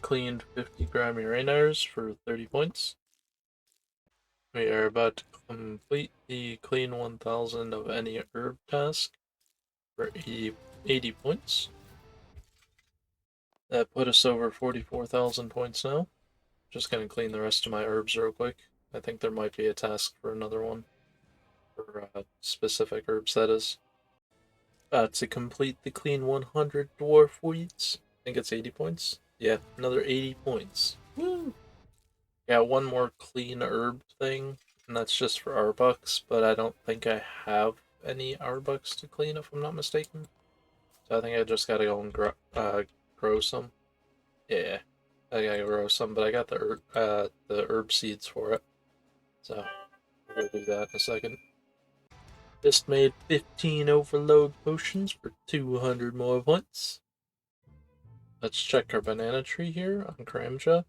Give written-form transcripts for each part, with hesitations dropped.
just cleaned 50 Grammy Rainers for 30 points. We are about to complete the clean 1000 of any herb task for 80 points. That put us over 44,000 points now. Just gonna clean the rest of my herbs real quick. I think there might be a task for another one. For specific herbs, that is. About to complete the clean 100 dwarf wheats. I think it's 80 points. Yeah, another 80 points. Woo! Got one more clean herb thing, and that's just for Arbucks, but I don't think I have any Arbucks to clean if I'm not mistaken. So I think I just gotta go and grow some. Yeah, I gotta grow some, but I got the herb seeds for it. So we'll do that in a second. Just made 15 overload potions for 200 more points. Let's check our banana tree here on Kramja.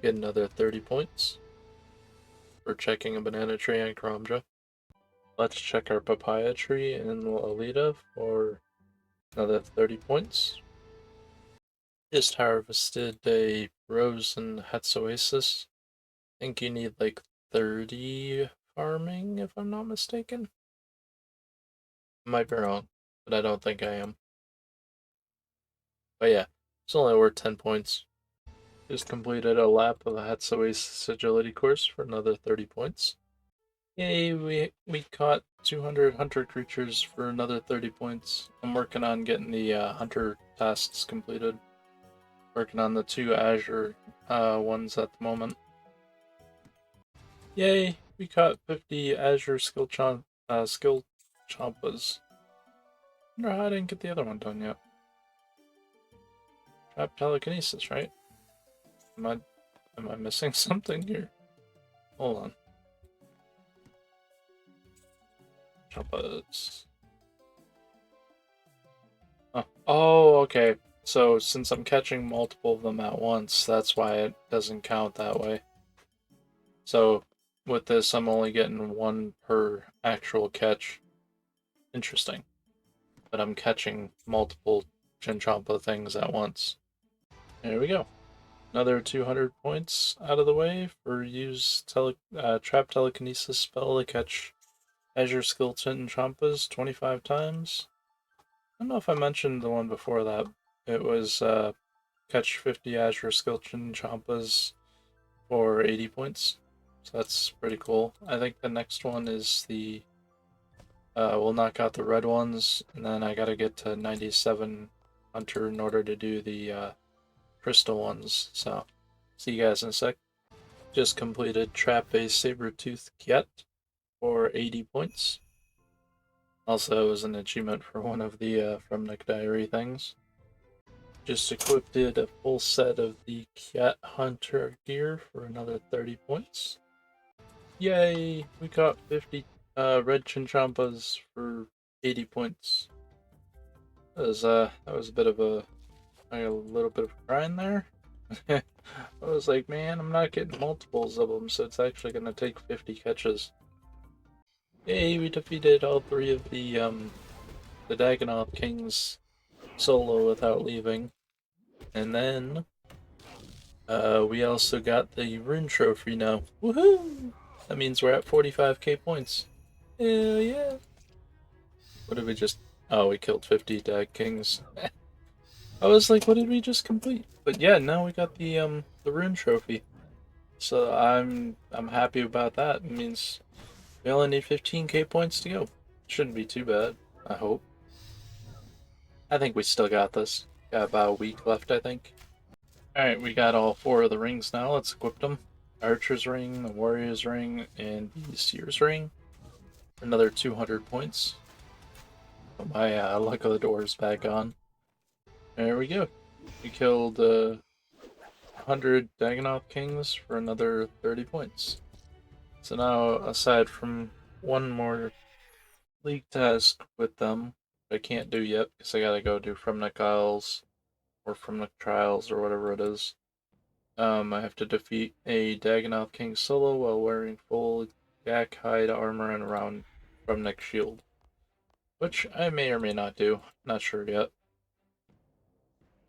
Get another 30 points for checking a banana tree on Kramja. Let's check our papaya tree in Lolita for another 30 points. Just harvested a rose and Hetzoasis. I think you need like 30 farming if I'm not mistaken. Might be wrong, but I don't think I am. But yeah, it's only worth 10 points. Just completed a lap of the Hetzoasis agility course for another 30 points. Yay, we caught 200 hunter creatures for another 30 points. I'm working on getting the hunter tasks completed. Working on the 2 Azure ones at the moment. Yay, we caught 50 Azure skill chompas. Wonder how I didn't get the other one done yet. Trap telekinesis, right? Am I missing something here? Hold on. Chompas. Oh, okay. So since I'm catching multiple of them at once, that's why it doesn't count that way. So with this, I'm only getting 1 per actual catch. Interesting. But I'm catching multiple Chinchompa things at once. There we go. Another 200 points out of the way for use trap telekinesis spell to catch Azure skill Chinchompas 25 times. I don't know if I mentioned the one before that. It was catch 50 Azure skill Chinchompas for 80 points. So that's pretty cool. I think the next one is the we'll knock out the red ones, and then I gotta get to 97 Hunter in order to do the crystal ones. So, see you guys in a sec. Just completed Trap-based Saber-Tooth Kiet for 80 points. Also, it was an achievement for one of the From Nick Diary things. Just equipped a full set of the Cat Hunter gear for another 30 points. Yay! We caught 50 red Chinchompas for 80 points. That was a bit of a little bit of a grind there. I was like, man, I'm not getting multiples of them, so it's actually gonna take 50 catches. Yay, we defeated all 3 of the Dagannoth Kings solo without leaving. And then we also got the Rune Trophy now. Woohoo! That means we're at 45k points. Hell yeah! What did we just... Oh, we killed 50 Dag Kings. I was like, what did we just complete? But yeah, now we got the Rune Trophy. So I'm happy about that. It means we only need 15k points to go. Shouldn't be too bad, I hope. I think we still got this. Got about a week left, I think. Alright, we got all 4 of the rings now. Let's equip them. Archer's Ring, the Warrior's Ring, and the Seer's Ring. Another 200 points. Put my Luck of the Doors back on. There we go. We killed 100 Dagannoth Kings for another 30 points. So now, aside from one more league task with them, I can't do yet because I gotta go do From Nick Isles or From Nick Trials or whatever it is. I have to defeat a Dagannoth King solo while wearing full yak hide armor and around From Nick shield, which I may or may not do. Not sure yet.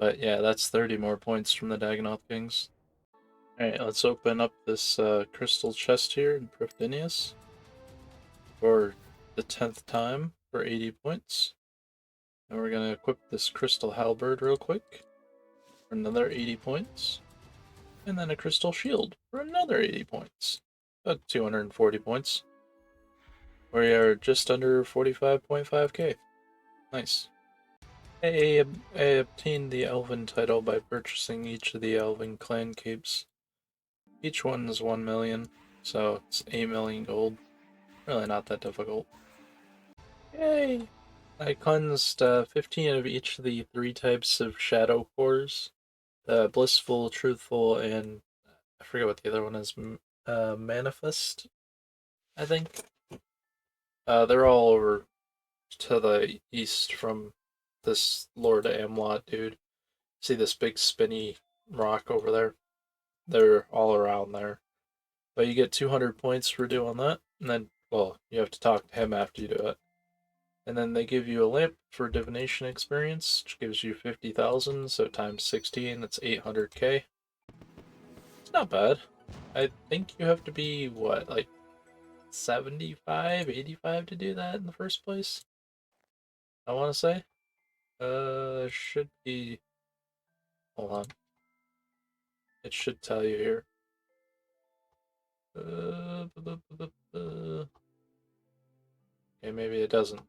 But yeah, that's 30 more points from the Dagonoth Kings. Alright, let's open up this crystal chest here in Prifdinius for the 10th time for 80 points. And we're going to equip this crystal halberd real quick for another 80 points. And then a crystal shield for another 80 points. About 240 points. We are just under 45.5k. Nice. I obtained the Elven title by purchasing each of the Elven clan capes. Each one is 1 million, so it's 8 million gold. Really not that difficult. Yay! I cleansed 15 of each of the 3 types of shadow cores. The blissful, truthful, and I forget what the other one is. Manifest, I think. They're all over to the east from this Lord Amlot dude. See this big spinny rock over there? They're all around there. But you get 200 points for doing that, and then, well, you have to talk to him after you do it. And then they give you a lamp for divination experience, which gives you 50,000, so times 16, that's 800k. It's not bad. I think you have to be, what, like 75, 85 to do that in the first place? I want to say. Should be. Hold on. It should tell you here. Okay, maybe it doesn't.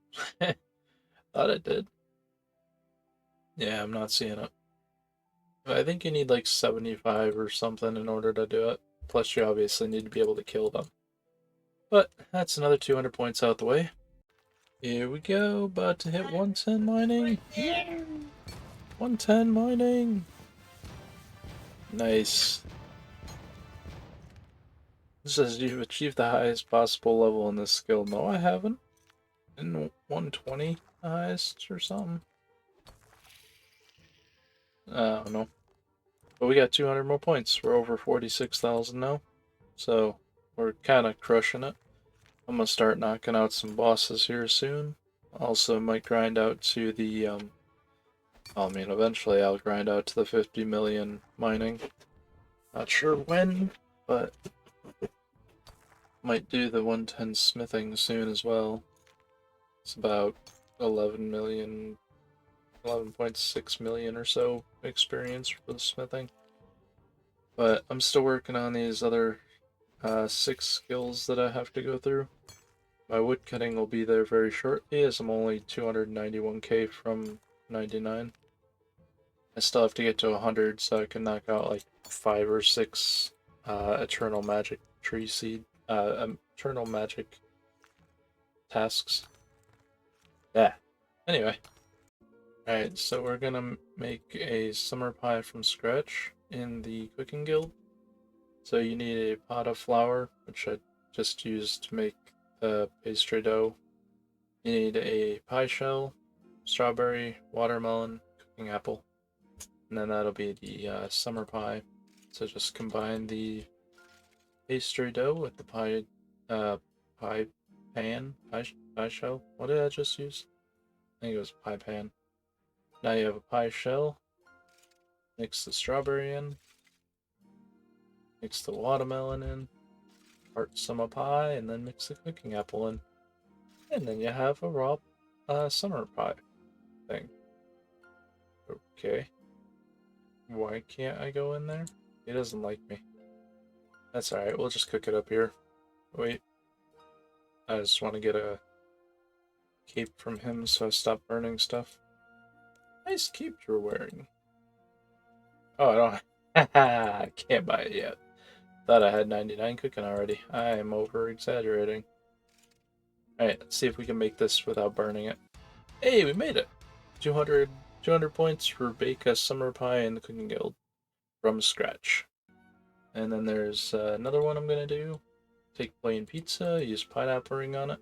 Thought it did. Yeah, I'm not seeing it. I think you need like 75 or something in order to do it. Plus, you obviously need to be able to kill them. But that's another 200 points out the way. Here we go, about to hit 110 mining. Yay! 110 mining! Nice. It says you've achieved the highest possible level in this skill. No, I haven't. In 120 the highest or something. I don't know. But we got 200 more points. We're over 46,000 now. So we're kind of crushing it. I'm going to start knocking out some bosses here soon. Also might grind out to the, I mean, eventually I'll grind out to the 50 million mining. Not sure when, but might do the 110 smithing soon as well. It's about 11 million, 11.6 million or so experience for the smithing. But I'm still working on these other 6 skills that I have to go through. My woodcutting will be there very shortly, as I'm only 291k from 99. I still have to get to 100 so I can knock out like 5 or 6 Eternal Magic Tree Seed, Eternal Magic tasks. Yeah. Anyway. Alright, so we're gonna make a summer pie from scratch in the cooking guild. So you need a pot of flour, which I just used to make the pastry dough. You need a pie shell, strawberry, watermelon, cooking apple, and then that'll be the summer pie. So just combine the pastry dough with the pie shell. What did I just use? I think it was pie pan. Now you have a pie shell. Mix the strawberry in. Mix the watermelon in. Part summer pie, and then mix the cooking apple in. And then you have a raw summer pie thing. Okay. Why can't I go in there? He doesn't like me. That's alright, we'll just cook it up here. Wait. I just want to get a cape from him so I stop burning stuff. Nice cape you're wearing. Oh, I don't... I can't buy it yet. Thought I had 99 cooking already. I am over-exaggerating. Alright, let's see if we can make this without burning it. Hey, we made it! 200 points for bake a summer pie in the cooking guild from scratch. And then there's another one I'm gonna do. Take plain pizza, use pineapple ring on it.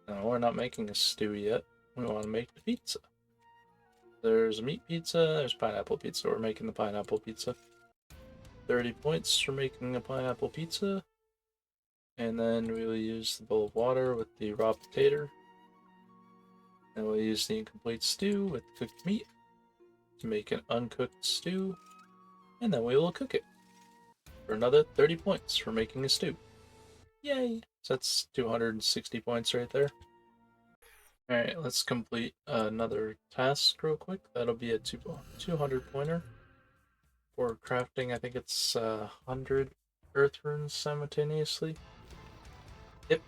No, we're not making a stew yet. We want to make the pizza. There's meat pizza, there's pineapple pizza. We're making the pineapple pizza. 30 points for making a pineapple pizza. And then we will use the bowl of water with the raw potato. And we'll use the incomplete stew with cooked meat. to make an uncooked stew, and then we will cook it for another 30 points for making a stew. Yay! So that's 260 points right there. Alright, let's complete another task real quick. That'll be a 200 pointer. For crafting, I think it's 100 earth runes simultaneously. Yep,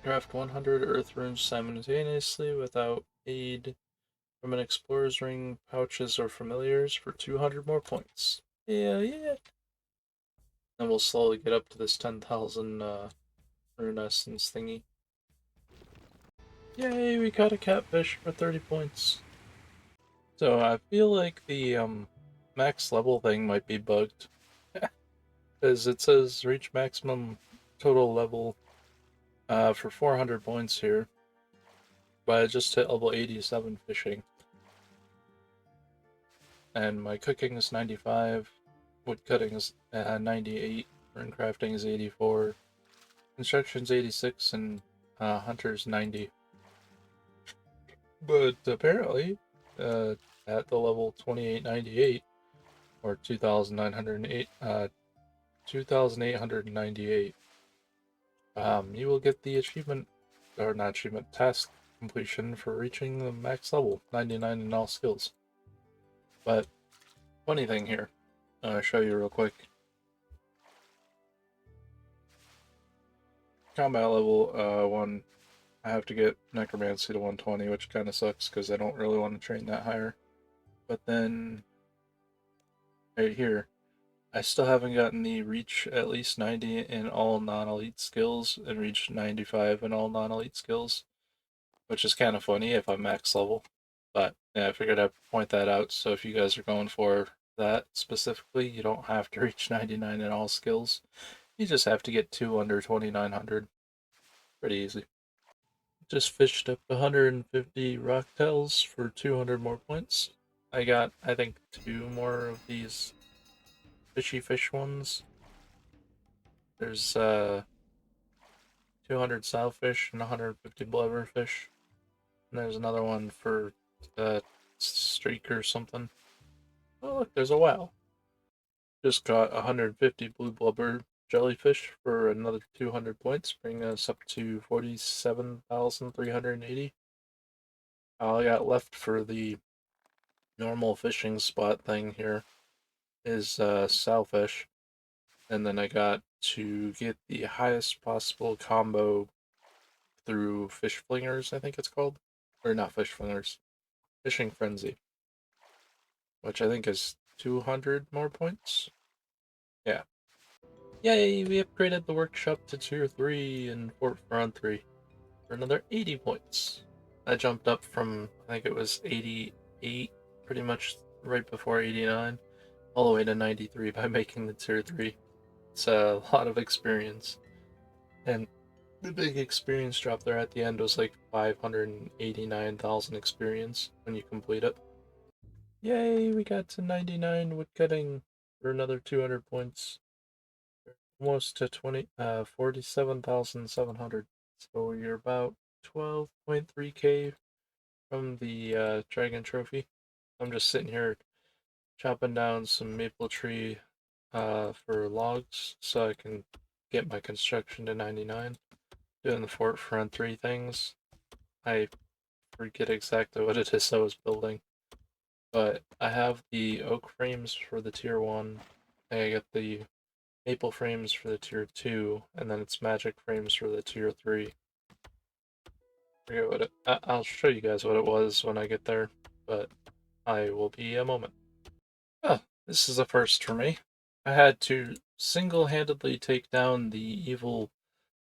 craft 100 earth runes simultaneously without aid from an explorer's ring, pouches, or familiars for 200 more points. Yeah. And we'll slowly get up to this 10,000 rune essence thingy. Yay, we caught a catfish for 30 points. So I feel like the max level thing might be bugged. Because it says reach maximum total level for 400 points here. But I just hit level 87 fishing. And my cooking is 95, wood cutting is 98, rune crafting is 84, construction's 86, and hunter's 90. But apparently, at the level 2898, or 2,908, 2,898, you will get the achievement, or not achievement, task completion for reaching the max level, 99 in all skills. But, funny thing here, I'll show you real quick. Combat level 1, I have to get Necromancy to 120, which kind of sucks because I don't really want to train that higher. But then, right here, I still haven't gotten the reach at least 90 in all non-elite skills and reach 95 in all non-elite skills, which is kind of funny if I'm max level. But yeah, I figured I'd point that out, so if you guys are going for that specifically, you don't have to reach 99 in all skills. You just have to get 2 under 2,900. Pretty easy. Just fished up 150 rocktails for 200 more points. I got, I think, 2 more of these fishy fish ones. There's 200 sailfish and 150 blubberfish. And there's another one for streak or something. Oh look, there's a whale. Just got 150 blue blubber jellyfish for another 200 points, bringing us up to 47,380. All I got left for the normal fishing spot thing here is sailfish. And then I got to get the highest possible combo through fish flingers, I think it's called. Or not fish flingers. Fishing frenzy. Which I think is 200 more points. Yeah. Yay, we upgraded the workshop to tier 3 and Fort Front 3 for another 80 points. I jumped up from, I think it was 88, pretty much right before 89, all the way to 93 by making the tier 3. It's a lot of experience. And the big experience drop there at the end was like 589,000 experience when you complete it. Yay, we got to 99 woodcutting for another 200 points. Almost to 47,700. So you're about 12.3k from the dragon trophy. I'm just sitting here chopping down some maple tree for logs so I can get my construction to 99. Doing the Fort Front 3 things. I forget exactly what it is I was building. But I have the oak frames for the tier 1. I got the maple frames for the tier 2, and then it's magic frames for the tier 3. Forget what I'll show you guys what it was when I get there, but I will be a moment. Oh, this is a first for me. I had to single-handedly take down the evil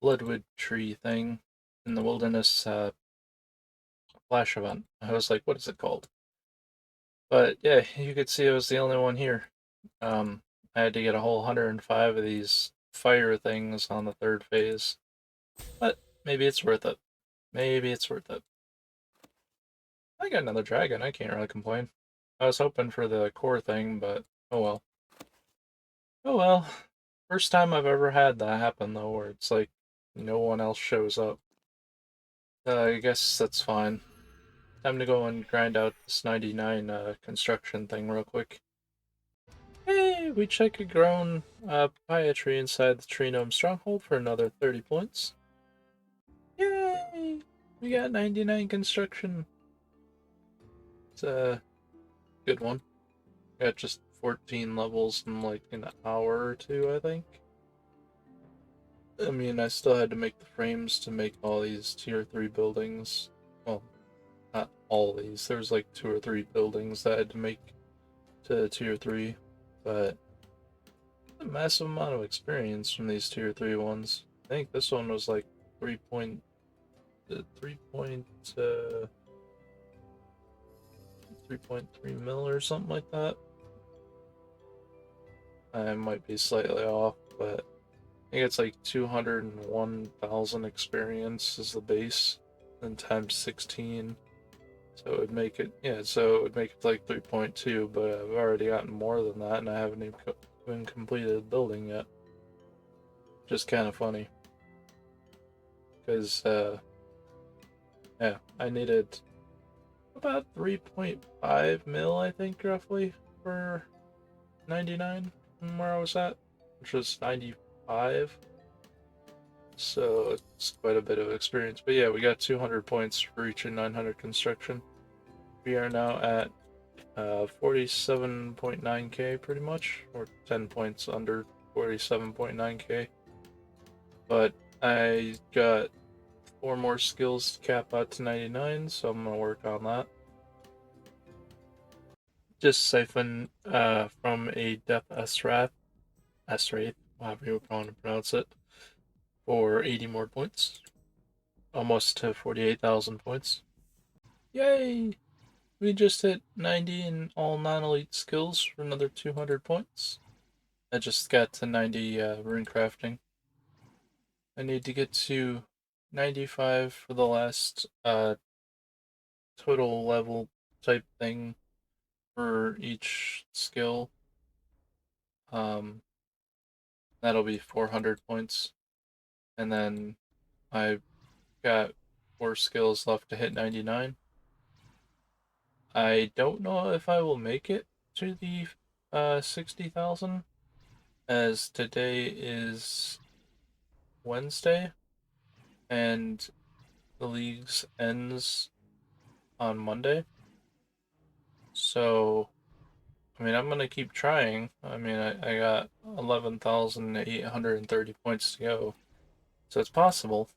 bloodwood tree thing in the wilderness flash event. I was like, what is it called? But yeah, you could see I was the only one here. I had to get a whole 105 of these fire things on the 3rd phase. But maybe it's worth it. Maybe it's worth it. I got another dragon, I can't really complain. I was hoping for the core thing, but oh well. Oh well. First time I've ever had that happen though, where it's like no one else shows up. I guess that's fine. Time to go and grind out this 99 construction thing real quick. Hey, we check a grown papaya tree inside the tree gnome stronghold for another 30 points. Yay! We got 99 construction. It's a good one. Got just 14 levels in like an hour or two, I think. I mean, I still had to make the frames to make all these tier 3 buildings. Well, not all these. There's like 2 or 3 buildings that I had to make to tier 3, but a massive amount of experience from these tier 3 ones. I think this one was like 3 point, 3.3 mil or something like that. I might be slightly off, but I think it's like 201,000 experience is the base, then times 16. So it would make it, yeah, so it would make it like 3.2, but I've already gotten more than that, and I haven't even completed the building yet. Just kind of funny. Because, yeah, I needed about 3.5 mil, I think, roughly, for 99 from where I was at, which was 95. So it's quite a bit of experience. But yeah, we got 200 points for reaching 900 construction. We are now at 47.9k pretty much, or 10 points under 47.9k. But I got 4 more skills to cap out to 99, so I'm gonna work on that. Just siphon from a Death S-Wraith, however you want to pronounce it, for 80 more points. Almost to 48,000 points. Yay! We just hit 90 in all non-elite skills for another 200 points. I just got to 90 rune crafting. I need to get to 95 for the last total level type thing for each skill. That'll be 400 points. And then I've got 4 skills left to hit 99. I don't know if I will make it to the 60,000, as today is Wednesday and the leagues ends on Monday. So, I mean, I'm gonna keep trying. I mean, I got 11,830 points to go, so it's possible.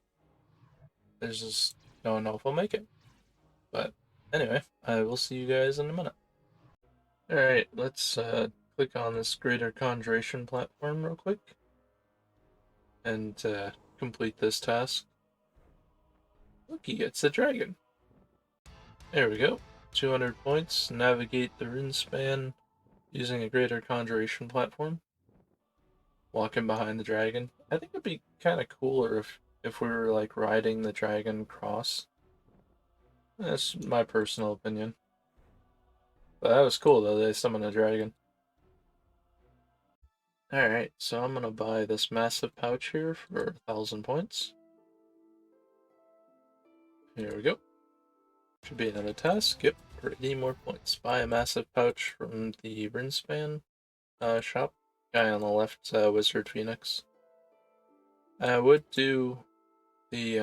There's just don't know if I'll make it. But anyway, I will see you guys in a minute. Alright, let's click on this greater conjuration platform real quick and complete this task. Look, he gets a dragon. There we go. 200 points. Navigate the rune span using a greater conjuration platform. Walking behind the dragon. I think it'd be kind of cooler if we were like riding the dragon cross. That's my personal opinion. But that was cool though, they summoned a dragon. Alright, so I'm gonna buy this massive pouch here for 1,000 points. Here we go. Should be another task. Yep, for 80 more points. Buy a massive pouch from the RuneSpan shop. Guy on the left, Wizard Phoenix. I would do the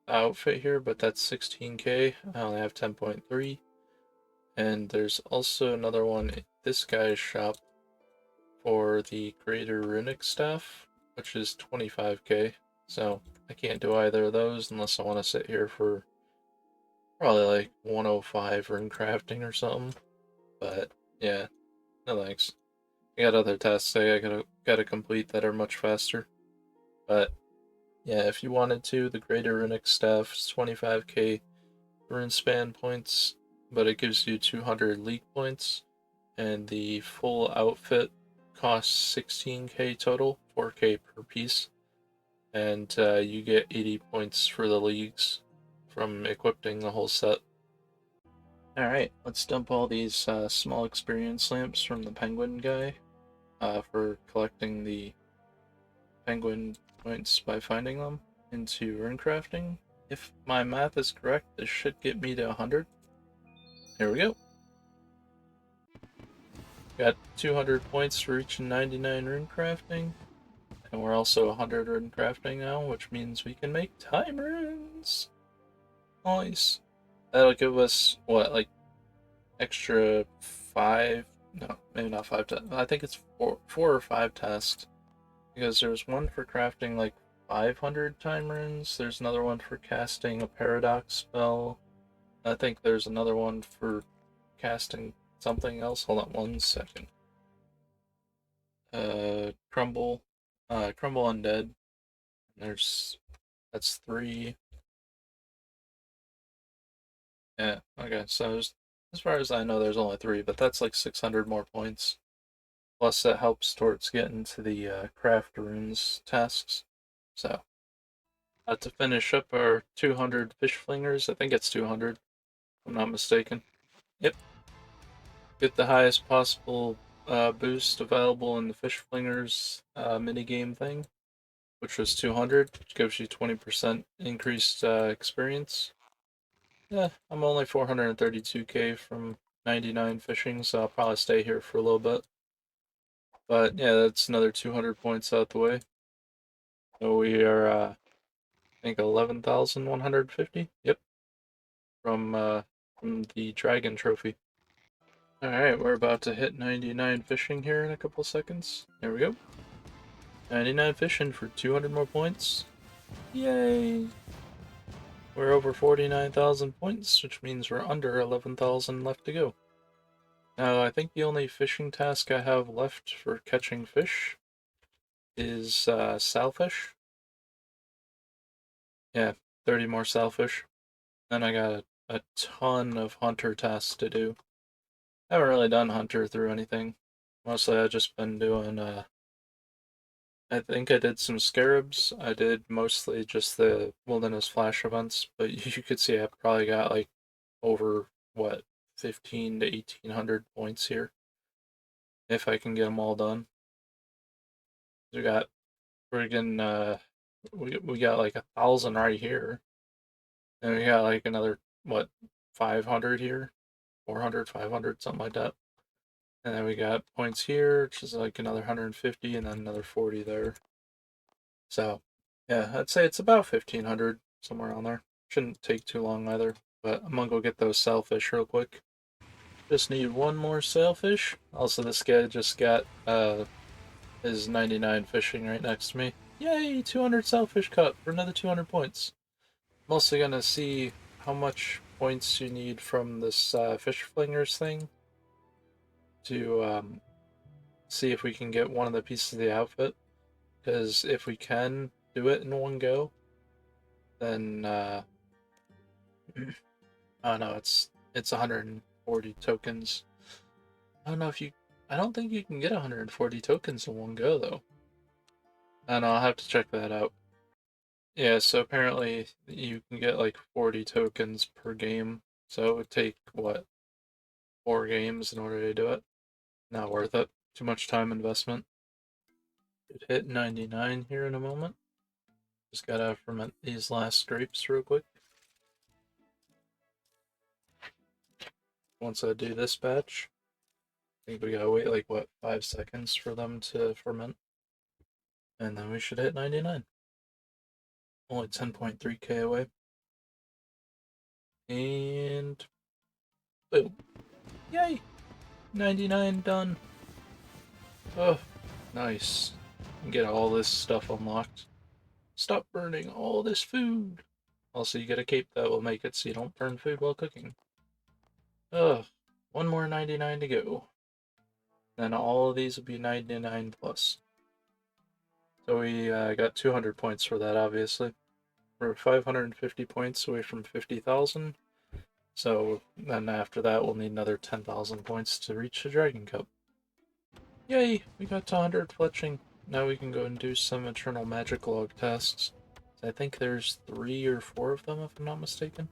outfit here, but that's 16k. I only have 10.3. And there's also another one at this guy's shop for the Greater Runic Staff, which is 25k. So I can't do either of those unless I want to sit here for probably like 105 rune crafting or something. But yeah, no thanks. I got other tasks I gotta complete that are much faster. But yeah, if you wanted to, the Greater Runic Staff is 25k rune span points, but it gives you 200 league points, and the full outfit costs 16k total, 4k per piece, and you get 80 points for the leagues from equipping the whole set. Alright, let's dump all these small experience lamps from the penguin guy for collecting the penguin points by finding them into rune crafting. If my math is correct, this should get me to 100. Here we go. Got 200 points for reaching 99 rune crafting. And we're also 100 rune crafting now, which means we can make time runes. Nice. That'll give us, what, like, extra 5? No, maybe not 5. I think it's 4 or 5 tasks. Because there's one for crafting, like, 500 time runes. There's another one for casting a paradox spell. I think there's another one for casting something else. Hold on 1 second. Crumble. Crumble Undead. That's 3. Yeah, okay, so as far as I know, there's only 3, but that's like 600 more points. Plus, that helps towards getting to the craft runes tasks. So, to finish up our 200 fish flingers, I think it's 200, if I'm not mistaken. Yep. Get the highest possible boost available in the fish flingers minigame thing, which was 200, which gives you 20% increased experience. Yeah, I'm only 432k from 99 fishing, so I'll probably stay here for a little bit. But yeah, that's another 200 points out the way. So we are, I think, 11,150. Yep, from the dragon trophy. All right, we're about to hit 99 fishing here in a couple seconds. There we go. 99 fishing for 200 more points. Yay! We're over 49,000 points, which means we're under 11,000 left to go. Now, I think the only fishing task I have left for catching fish is sailfish. Yeah, 30 more sailfish. Then I got a ton of hunter tasks to do. I haven't really done hunter through anything. Mostly I've just been doing, I think I did some scarabs. I did mostly just the wilderness flash events, but you could see I probably got like over, what, 15 to 1800 points here. If I can get them all done. We got friggin', we got like 1,000 right here. And we got like another, what, 500 here? 400, 500, something like that. And then we got points here, which is like another 150, and then another 40 there. So, yeah, I'd say it's about 1,500, somewhere around there. Shouldn't take too long either. But I'm gonna go get those sailfish real quick. Just need one more sailfish. Also, this guy just got his 99 fishing right next to me. Yay, 200 sailfish caught for another 200 points. I'm also gonna see how much points you need from this fish flingers thing to see if we can get one of the pieces of the outfit. Because if we can do it in one go, then oh no, it's 140 tokens. I don't know if you. I don't think you can get 140 tokens in one go though. I don't know. I'll have to check that out. Yeah, so apparently you can get like 40 tokens per game. So it would take, what, 4 games in order to do it? Not worth it. Too much time investment. Should hit 99 here in a moment. Just gotta ferment these last grapes real quick. Once I do this batch, I think we gotta wait like, what, 5 seconds for them to ferment. And then we should hit 99. Only 10.3k away. And boom. Yay! 99 done. Oh, nice. Get all this stuff unlocked. Stop burning all this food. Also, you get a cape that will make it so you don't burn food while cooking. Ugh, one more 99 to go. Then all of these will be 99 plus. So we got 200 points for that, obviously. We're 550 points away from 50,000. So then after that, we'll need another 10,000 points to reach the Dragon Cup. Yay, we got to 100 fletching. Now we can go and do some Eternal Magic Log tasks. I think there's 3 or 4 of them, if I'm not mistaken.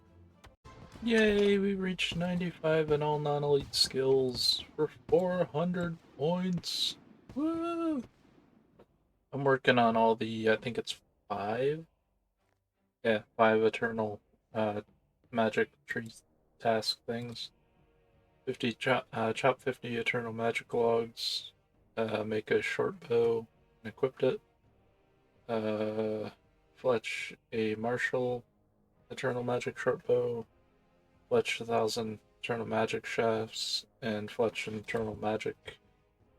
Yay, we reached 95 in all non-elite skills for 400 points. Woo! I'm working on all the, I think it's 5? Yeah, 5 Eternal Magic Tree task things. chop 50 eternal magic logs, make a short bow, and equipped it. Fletch a martial eternal magic short bow, fletch 1,000 eternal magic shafts, and fletch an eternal magic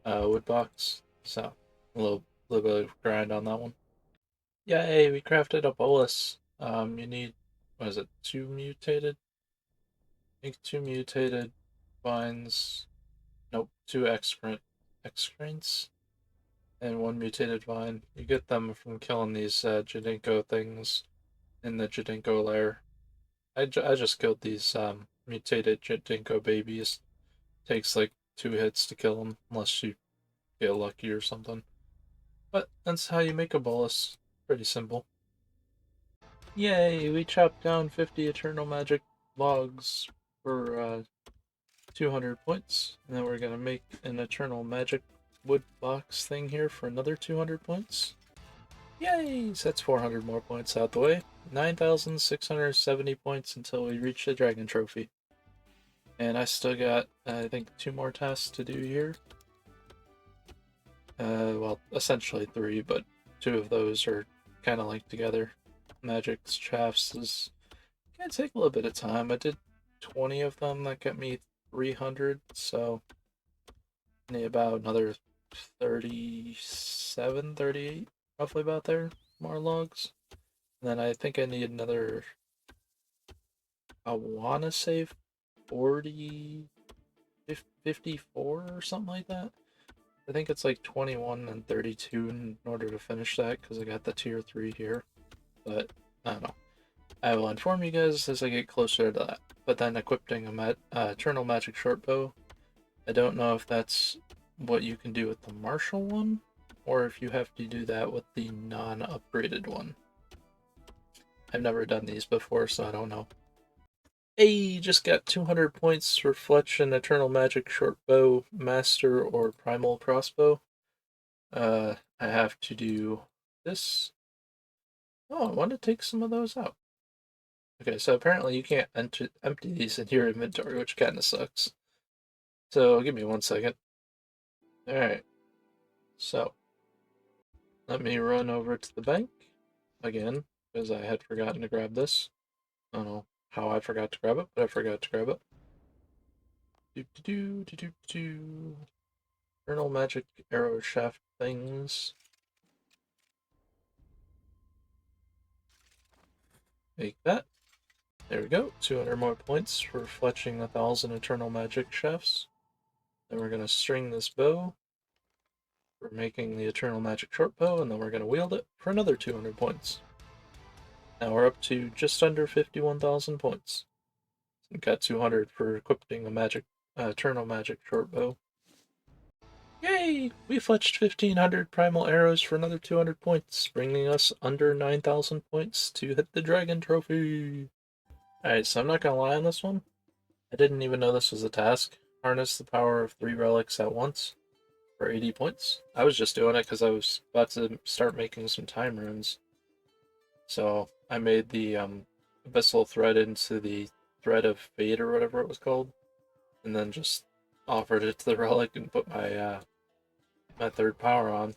wood box. So a little bit of grind on that one. Yay, we crafted a bolus. You need, what is it, I think two mutated vines. Nope, two excrants, and one mutated vine. You get them from killing these Jadinko things in the Jadinko lair. I just killed these mutated Jadinko babies. Takes like 2 hits to kill them, unless you get lucky or something. But that's how you make a bolus. Pretty simple. Yay, we chopped down 50 eternal magic logs for 200 points. And then we're gonna make an eternal magic wood box thing here for another 200 points. Yay! So that's 400 more points out the way. 9,670 points until we reach the dragon trophy. And I still got, I think, 2 more tasks to do here. Well, essentially 3, but 2 of those are kind of linked together. Magic shafts is gonna take a little bit of time. I did 20 of them. That got me 300, so I need about another 37, 38, roughly about there, more logs. And then I think I need another, I want to say 40, 54 or something like that. I think it's like 21 and 32 in order to finish that, because I got the tier 3 here. But, I don't know. I will inform you guys as I get closer to that. But then equipping a Eternal Magic Shortbow, I don't know if that's what you can do with the Martial one, or if you have to do that with the non-upgraded one. I've never done these before, so I don't know. Hey, just got 200 points for Fletch and Eternal Magic Shortbow, Master, or Primal Crossbow. I have to do this. Oh, I want to take some of those out. Okay, so apparently you can't empty these in your inventory, which kind of sucks. So give me 1 second. Alright, so let me run over to the bank again, because I had forgotten to grab this. I don't know how I forgot to grab it, but I forgot to grab it. Eternal Magic Arrow Shaft things. Make that. There we go. 200 more points for fletching 1,000 Eternal Magic Shafts. Then we're going to string this bow for making the Eternal Magic Shortbow, and then we're going to wield it for another 200 points. Now we're up to just under 51,000 points. We got 200 for equipping a Eternal Magic Shortbow. Yay! We fletched 1,500 primal arrows for another 200 points, bringing us under 9,000 points to hit the dragon trophy. Alright, so I'm not gonna lie on this one. I didn't even know this was a task. Harness the power of 3 relics at once for 80 points. I was just doing it because I was about to start making some time runes. So I made the abyssal thread into the thread of fate or whatever it was called, and then just offered it to the relic and put my my 3rd power on.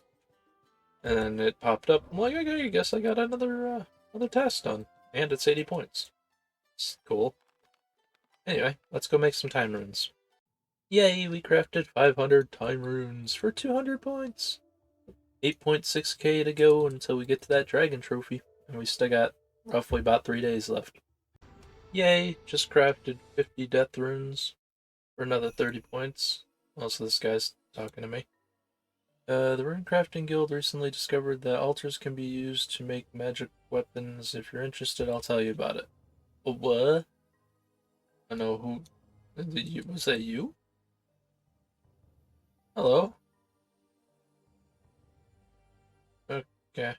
And then it popped up. I'm like, okay, I guess I got another task done, and it's 80 points. It's cool. Anyway, let's go make some time runes. Yay, we crafted 500 time runes for 200 points. 8.6k to go until we get to that dragon trophy, and we still got roughly about 3 days left. Yay, just crafted 50 death runes for another 30 points. Also, this guy's talking to me. The Rune Crafting Guild recently discovered that altars can be used to make magic weapons. If you're interested, I'll tell you about it. What? I know who. Was that you? Hello? Okay.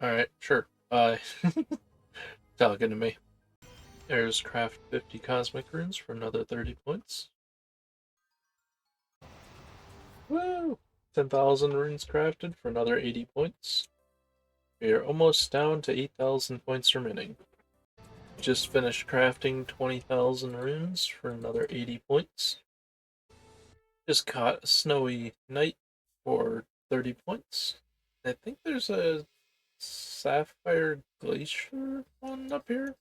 Alright, sure. Bye. Talking to me. There's craft 50 cosmic runes for another 30 points. Woo! 10,000 runes crafted for another 80 points. We are almost down to 8,000 points remaining. Just finished crafting 20,000 runes for another 80 points. Just caught a snowy night for 30 points. I think there's a sapphire glacier one up here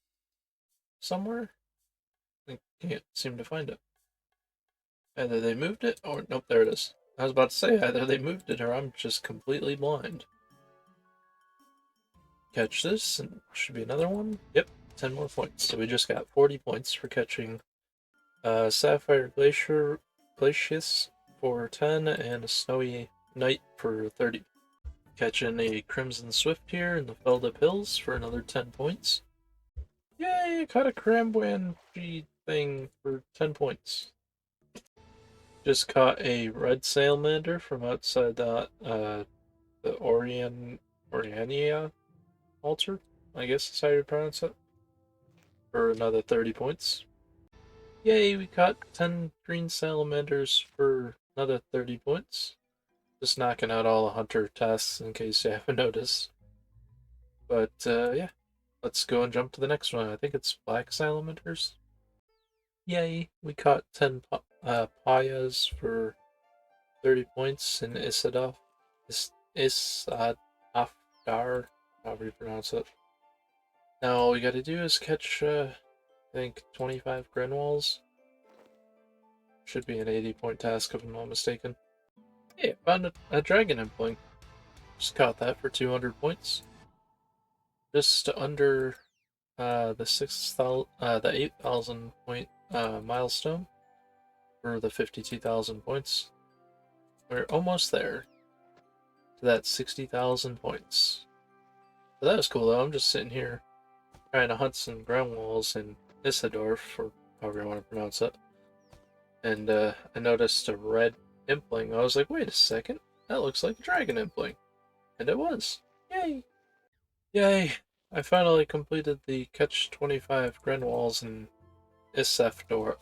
somewhere. I can't seem to find it. Either they moved it or nope, there it is. I was about to say either they moved it or I'm just completely blind. Catch this and should be another one. Yep, 10 more points. So we just got 40 points for catching Sapphire Glacius for 10 and a Snowy Night for 30. Catching a Crimson Swift here in the Feldup Hills for another 10 points. Yay, caught a Crambuan thing for 10 points. Just caught a red salamander from outside the Oriania altar, I guess is how you pronounce it, for another 30 points. Yay, we caught 10 green salamanders for another 30 points. Just knocking out all the hunter tasks in case you haven't noticed. But yeah, let's go and jump to the next one. I think it's black salamanders. Yay, we caught 10 payas for 30 points in Isadaf. Isadafdar, however you pronounce it. Now all we gotta do is catch, I think, 25 Grenwalls. Should be an 80-point task if I'm not mistaken. Hey, I found a dragon impling. Just caught that for 200 points. Just under the 8,000 point milestone for the 52,000 points. We're almost there to that 60,000 points. So that was cool though. I'm just sitting here trying to hunt some ground walls in Issadorf, or however you want to pronounce it. And I noticed a red impling. I was like, wait a second, that looks like a dragon impling. And it was. Yay! Yay! I finally completed the catch 25 Grenwalls in Isefdar,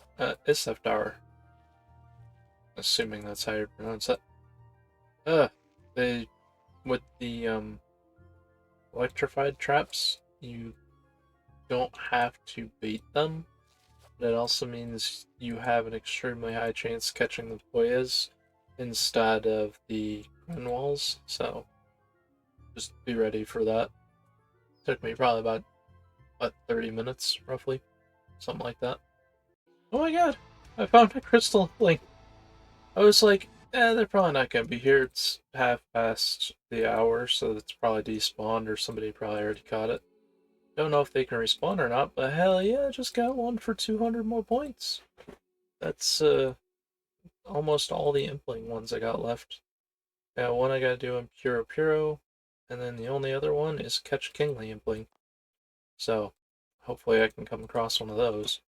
assuming that's how you pronounce it. They, with the electrified traps, you don't have to bait them, but it also means you have an extremely high chance catching the Poyas instead of the Grenwalls, so just be ready for that. Took me probably about, 30 minutes, roughly? Something like that. Oh my god! I found a crystal link! I was like, they're probably not gonna be here. It's half past the hour, so it's probably despawned or somebody probably already caught it. Don't know if they can respawn or not, but hell yeah, I just got one for 200 more points. That's almost all the impling ones I got left. Yeah, one I gotta do in Puro, and then the only other one is catch Kingly impling. So, hopefully I can come across one of those.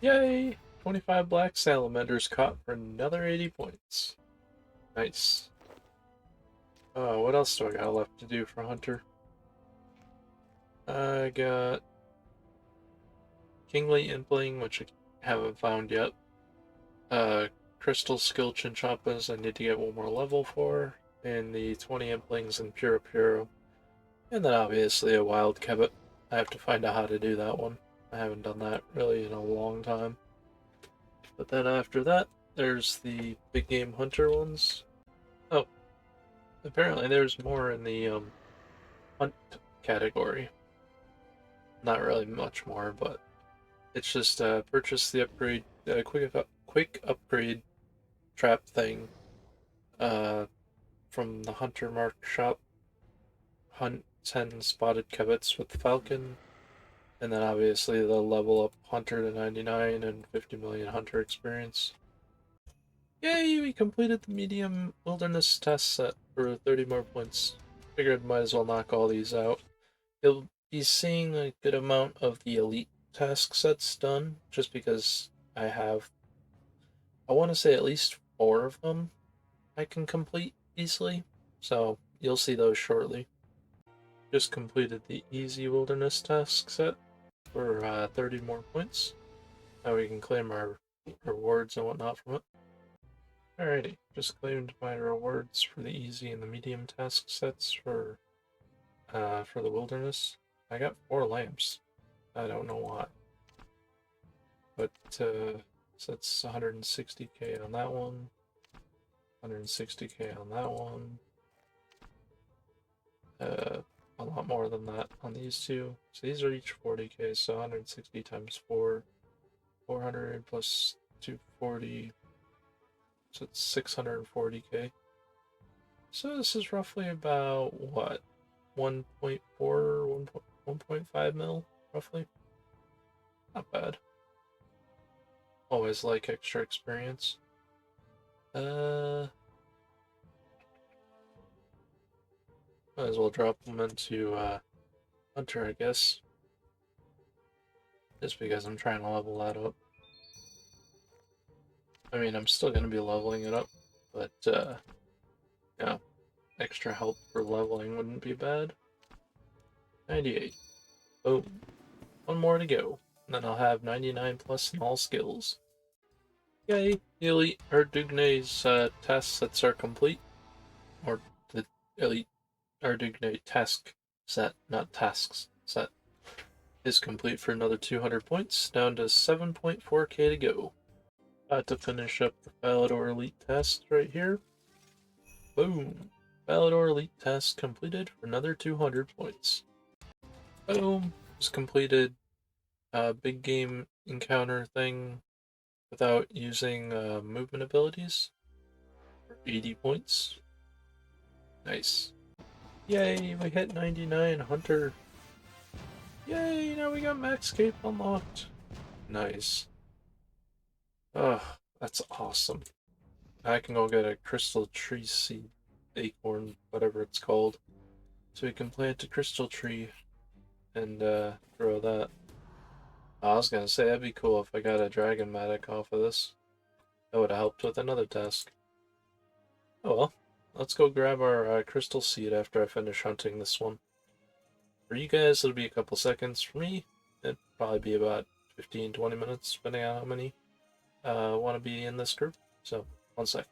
Yay! 25 black salamanders caught for another 80 points. Nice. What else do I got left to do for Hunter? I got Kingly Impling, which I haven't found yet. Crystal Skill Chinchompas I need to get one more level for. And the 20 Implings in Puro. And then obviously a Wild Kebbit. I have to find out how to do that one. I haven't done that really in a long time. But then after that, there's the big game hunter ones. Oh, apparently there's more in the hunt category. Not really much more, but it's just purchase the upgrade, quick upgrade trap thing from the Hunter Mark shop. Hunt 10 spotted kebbits with Falcon, and then obviously the level up Hunter to 99 and 50 million Hunter experience. Yay, we completed the medium wilderness test set for 30 more points. Figured might as well knock all these out. You'll be seeing a good amount of the elite task sets done, just because I want to say at least 4 of them I can complete easily, so you'll see those shortly. Just completed the easy wilderness task set for 30 more points. Now we can claim our rewards and whatnot from it. Alrighty, just claimed my rewards for the easy and the medium task sets for the wilderness. I got 4 lamps. I don't know why. But so that's 160k on that one. 160k on that one. A lot more than that on these two. So these are each 40k, so 160 times 4. 400 plus 240. So it's 640k. So this is roughly about what? 1.4, 1.5 mil, roughly. Not bad. Always like extra experience. Might as well drop them into Hunter, I guess. Just because I'm trying to level that up. I mean, I'm still going to be leveling it up, but, yeah, extra help for leveling wouldn't be bad. 98. Boom. One more to go, and then I'll have 99 plus in all skills. Yay! The Elite Ardugne's task sets are complete. Or the Elite Ardugne task set, not tasks set, is complete for another 200 points, down to 7.4k to go. About to finish up the Falador Elite task right here. Boom! Falador Elite task completed for another 200 points. Boom! Just completed a big game encounter thing without using movement abilities for 80 points. Nice. Yay, we hit 99 Hunter. Yay, now we got Max Cape unlocked. Nice. Ugh, that's awesome. I can go get a crystal tree seed acorn, whatever it's called. So we can plant a crystal tree and grow that. I was gonna say that'd be cool if I got a dragon matic off of this. That would have helped with another task. Oh well, let's go grab our crystal seed after I finish hunting this one. For you guys, it'll be a couple seconds. For me, it'd probably be about 15-20 minutes, depending on how many want to be in this group. So, one sec.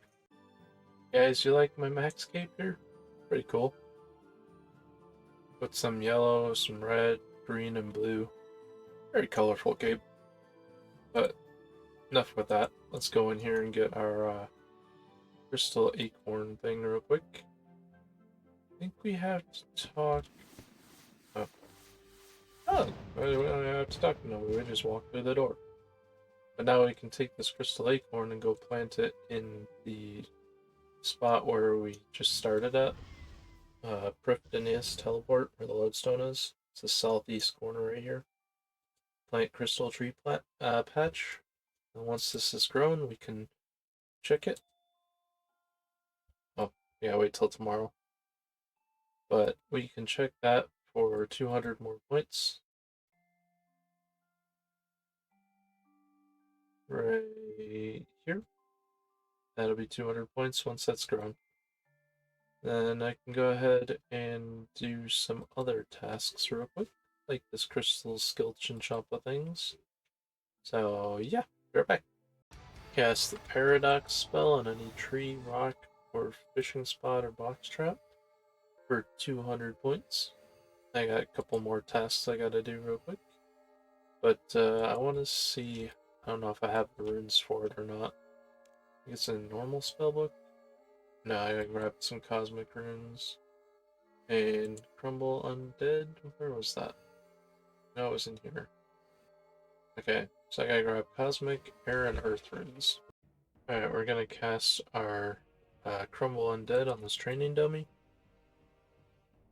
Guys, you like my max cape here? Pretty cool. Put some yellow, some red, green, and blue. Very colorful cape. But enough with that. Let's go in here and get our crystal acorn thing real quick. I think we have to talk. Oh, we don't have to talk to nobody. We just walk through the door. But now we can take this crystal acorn and go plant it in the spot where we just started at. Priftinius teleport, where the lodestone is. It's the southeast corner right here. Plant crystal tree patch. And once this is grown, we can check it. Oh, yeah, wait till tomorrow. But we can check that for 200 more points. Right here. That'll be 200 points once that's grown. Then I can go ahead and do some other tasks real quick, like this crystal skeleton choppa things. So yeah, be right back. Cast the paradox spell on any tree, rock, or fishing spot or box trap for 200 points. I got a couple more tasks I gotta do real quick. But I want to see, I don't know if I have the runes for it or not. I think it's a normal spellbook. No, I gotta grab some cosmic runes. And crumble undead? Where was that? No, it was in here. Okay, so I gotta grab cosmic, air, and earth runes. Alright, we're gonna cast our crumble undead on this training dummy.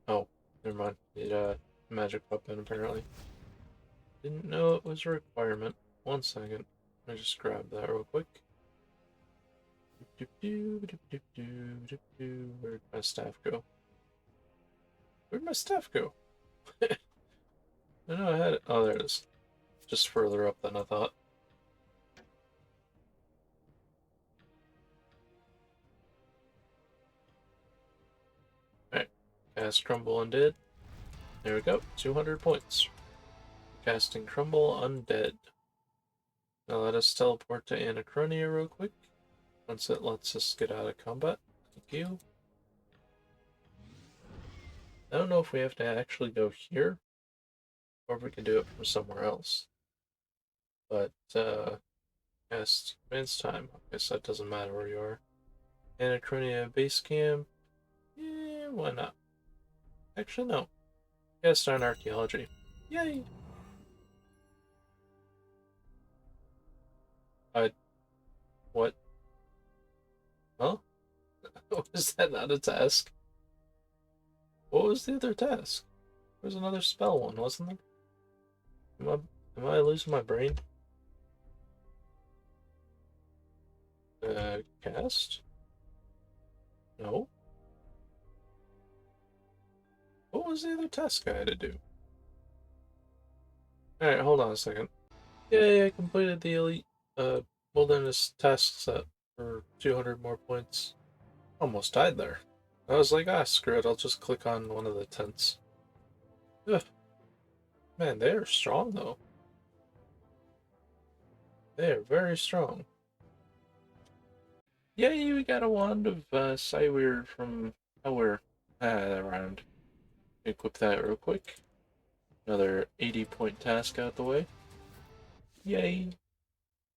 Oh, never mind. Need a magic weapon apparently. Didn't know it was a requirement. One second. Let me just grab that real quick. Where'd my staff go? Where'd my staff go? I know I had it. Oh, there it is. Just further up than I thought. Alright. Cast Crumble Undead. There we go. 200 points. Casting Crumble Undead. Now let us teleport to Anachronia real quick. Once it lets us get out of combat. Thank you. I don't know if we have to actually go here. or we can do it from somewhere else. But, cast advanced time. I guess that doesn't matter where you are. Anachronia base camp. Yeah, why not? Actually, no. Cast on archaeology. Yay! What? Huh? Was that not a task? What was the other task? There was another spell one, wasn't there? Am I losing my brain? Cast? No. What was the other task I had to do? Alright, hold on a second. Yay, I completed the elite wilderness task set for 200 more points. Almost died there. I was like, ah, screw it, I'll just click on one of the tents. Ugh. Man, they are strong though. They are very strong. Yay, we got a wand of Cyweird from nowhere. Around. Equip that real quick. Another 80-point task out the way. Yay.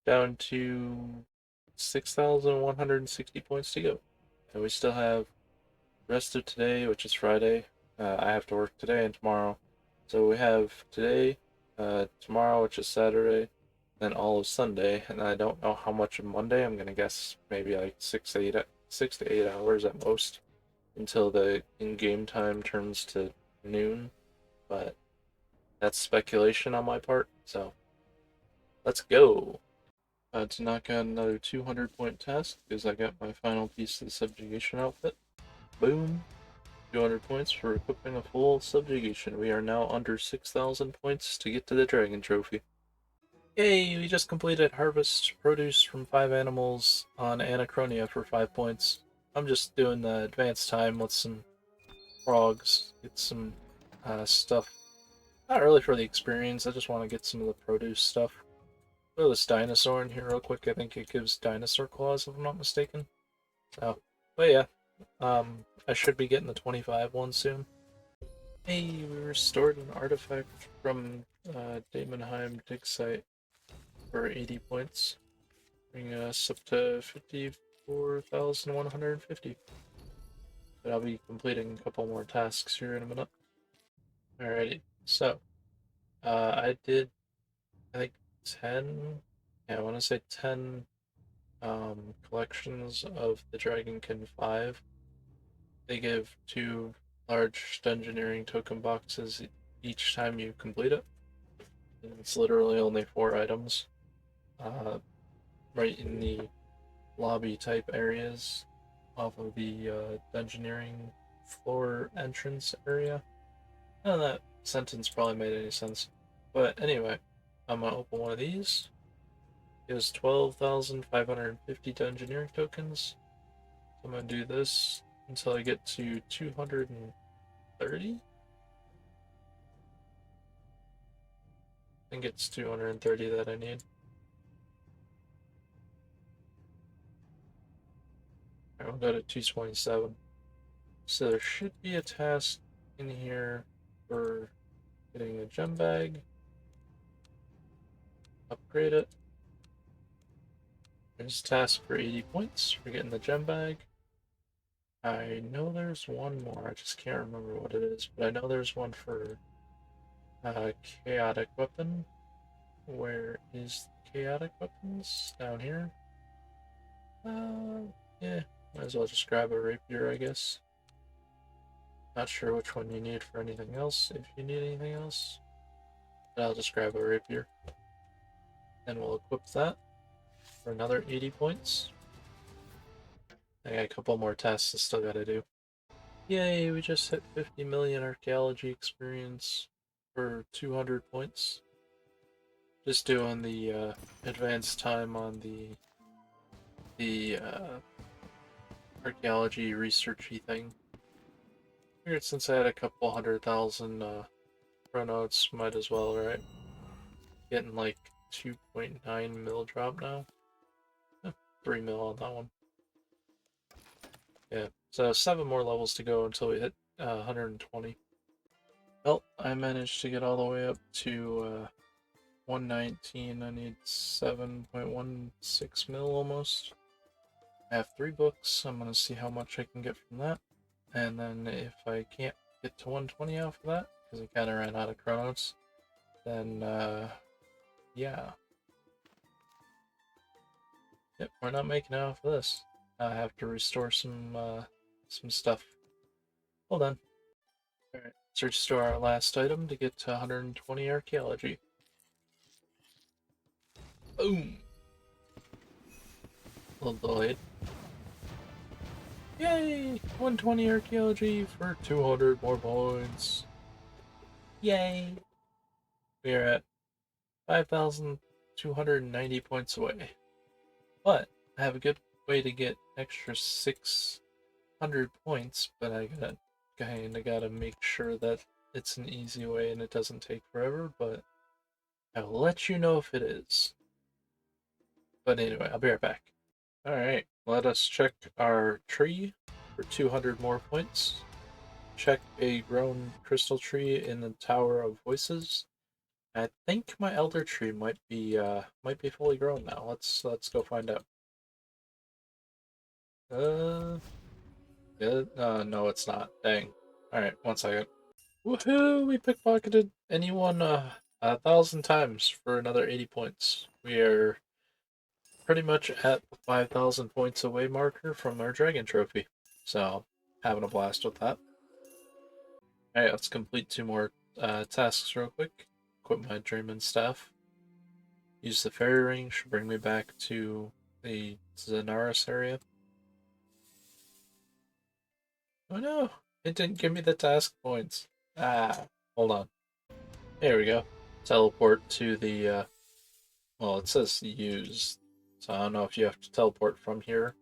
Down to 6,160 points to go. And we still have the rest of today, which is Friday. I have to work today and tomorrow. So we have today, tomorrow, which is Saturday, then all of Sunday, and I don't know how much of Monday. I'm gonna guess maybe like 6 to 8 hours at most until the in-game time turns to noon. But that's speculation on my part, so let's go. To knock out another 200-point task because I got my final piece of the subjugation outfit. Boom. 200 points for equipping a full subjugation. We are now under 6,000 points to get to the dragon trophy. Yay, we just completed harvest produce from 5 animals on Anachronia for 5 points. I'm just doing the advanced time with some frogs, get some stuff. Not really for the experience, I just want to get some of the produce stuff. Throw this dinosaur in here real quick. I think it gives dinosaur claws, if I'm not mistaken. So, but yeah, I should be getting the 25 one soon. Hey, we restored an artifact from Daemonheim dig site for 80 points, bringing us up to 54,150. But I'll be completing a couple more tasks here in a minute. Alrighty, so I did, I think 10, yeah, I want to say 10 collections of the Dragonkin 5. They give 2 large dungeoneering token boxes each time you complete it. And it's literally only 4 items. Right in the lobby type areas off of the dungeoneering floor entrance area. None of that sentence probably made any sense. But anyway, I'm gonna open one of these. It is 12,550 dungeoneering tokens. I'm gonna do this until I get to 230. I think it's 230 that I need. Alright, we'll go to 227. So there should be a task in here for getting a gem bag. Upgrade it. There's a task for 80 points for getting the gem bag. I know there's one more, I just can't remember what it is, but I know there's one for chaotic weapon. Where is the chaotic weapons? Down here? Yeah, might as well just grab a rapier, I guess. Not sure which one you need for anything else, if you need anything else. But I'll just grab a rapier. And we'll equip that for another 80 points. I got a couple more tasks I still gotta do. Yay, we just hit 50 million archaeology experience for 200 points. Just doing the advanced time on the archaeology researchy thing. Figured since I had a couple 100,000 chronotes, might as well, right? Getting like 2.9 mil drop now. 3 mil on that one. Yeah, so 7 more levels to go until we hit 120. Well, I managed to get all the way up to 119. I need 7.16 mil almost. I have 3 books. I'm gonna see how much I can get from that. And then if I can't get to 120 off of that, because I kind of ran out of chronos, then yeah. Yep, we're not making it off of this. I have to restore some stuff. Hold on. Alright, let's restore our last item to get to 120 archaeology. Boom! A little delayed. Yay! 120 archaeology for 200 more points. Yay! We are at 5,290 points away. But I have a good way to get extra 600 points, but I gotta make sure that it's an easy way and it doesn't take forever, but I will let you know if it is. But anyway, I'll be right back. Alright, let us check our tree for 200 more points. Check a grown crystal tree in the Tower of Voices. I think my elder tree might be fully grown now. Let's go find out. Uh, no, it's not. Dang. Alright, 1 second. Woohoo! We pickpocketed anyone 1,000 times for another 80 points. We are pretty much at the 5,000 points away marker from our dragon trophy. So, having a blast with that. Alright, let's complete 2 more tasks real quick. Equip my Dreamin' Staff. Use the fairy ring, should bring me back to the Zenaris area. Oh no, it didn't give me the task points. Ah, hold on. There we go. Teleport to the, well, it says use. So I don't know if you have to teleport from here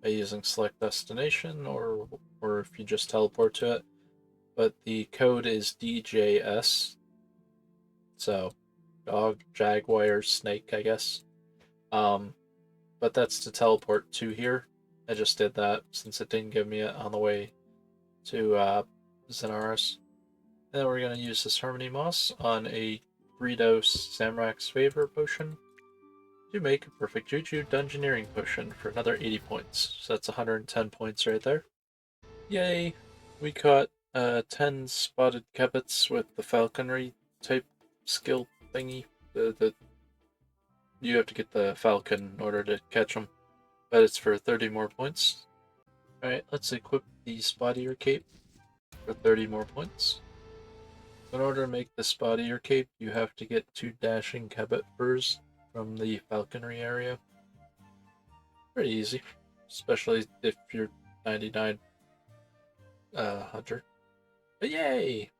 by using select destination or if you just teleport to it. But the code is DJS. So dog, jaguar, snake, I guess. But that's to teleport to here. I just did that since it didn't give me it on the way to Zenaris. And then we're going to use this Harmony Moss on a 3-dose Zamrak's Favor potion to make a Perfect Juju Dungeoneering potion for another 80 points. So that's 110 points right there. Yay! We caught 10 spotted Kebits with the falconry type skill thingy. You have to get the falcon in order to catch them, but it's for 30 more points. Alright, let's equip the Spottier Cape for 30 more points. In order to make the Spottier Cape, you have to get 2 dashing Kebbit furs from the falconry area. Pretty easy, especially if you're 99 hunter. But yay!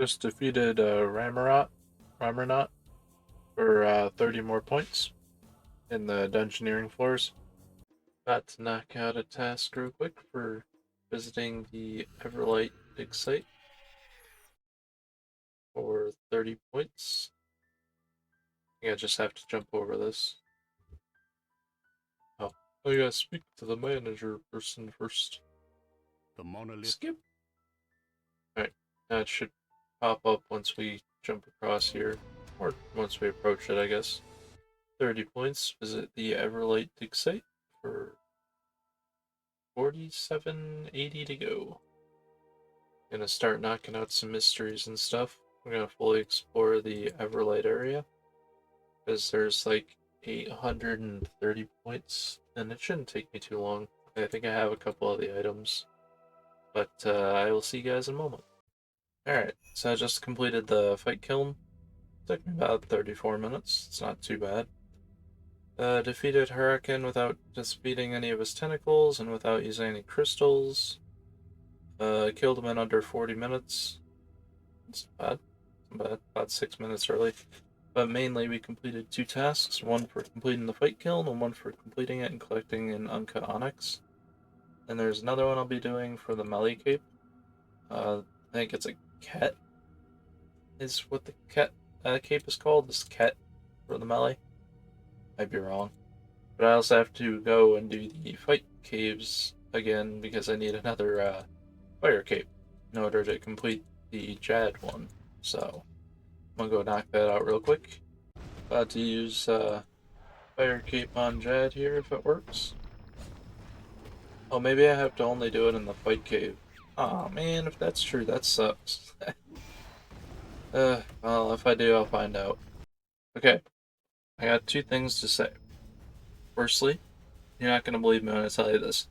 Just defeated Ramarot for 30 more points in the dungeoneering floors. About to knock out a task real quick for visiting the Everlight dig site for 30 points. I think I just have to jump over this. Oh, I gotta speak to the manager person first. The monolith. Skip. Alright, that should pop up once we jump across here, or once we approach it, I guess. 30 points. Visit the Everlight dig site for 4780 to go. Gonna start knocking out some mysteries and stuff. I'm gonna fully explore the Everlight area because there's like 830 points, and it shouldn't take me too long. I think I have a couple of the items, but I will see you guys in a moment. Alright, so I just completed the fight kiln. Took me about 34 minutes. It's not too bad. Defeated Hurricane without defeating any of his tentacles and without using any crystals. Killed him in under 40 minutes. It's not bad. About 6 minutes early. But mainly we completed 2 tasks, one for completing the fight kiln and one for completing it and collecting an uncut onyx. And there's another one I'll be doing for the melee cape. I think it's a ket is what the ket cape is called. This ket for the melee. Might be wrong. But I also have to go and do the fight caves again because I need another fire cape in order to complete the Jad one. So I'm gonna go knock that out real quick. About to use Fire Cape on Jad here if it works. Oh, maybe I have to only do it in the fight cave. Aw, man, if that's true, that sucks. Well, if I do, I'll find out. Okay, I got two things to say. Firstly, you're not gonna believe me when I tell you this,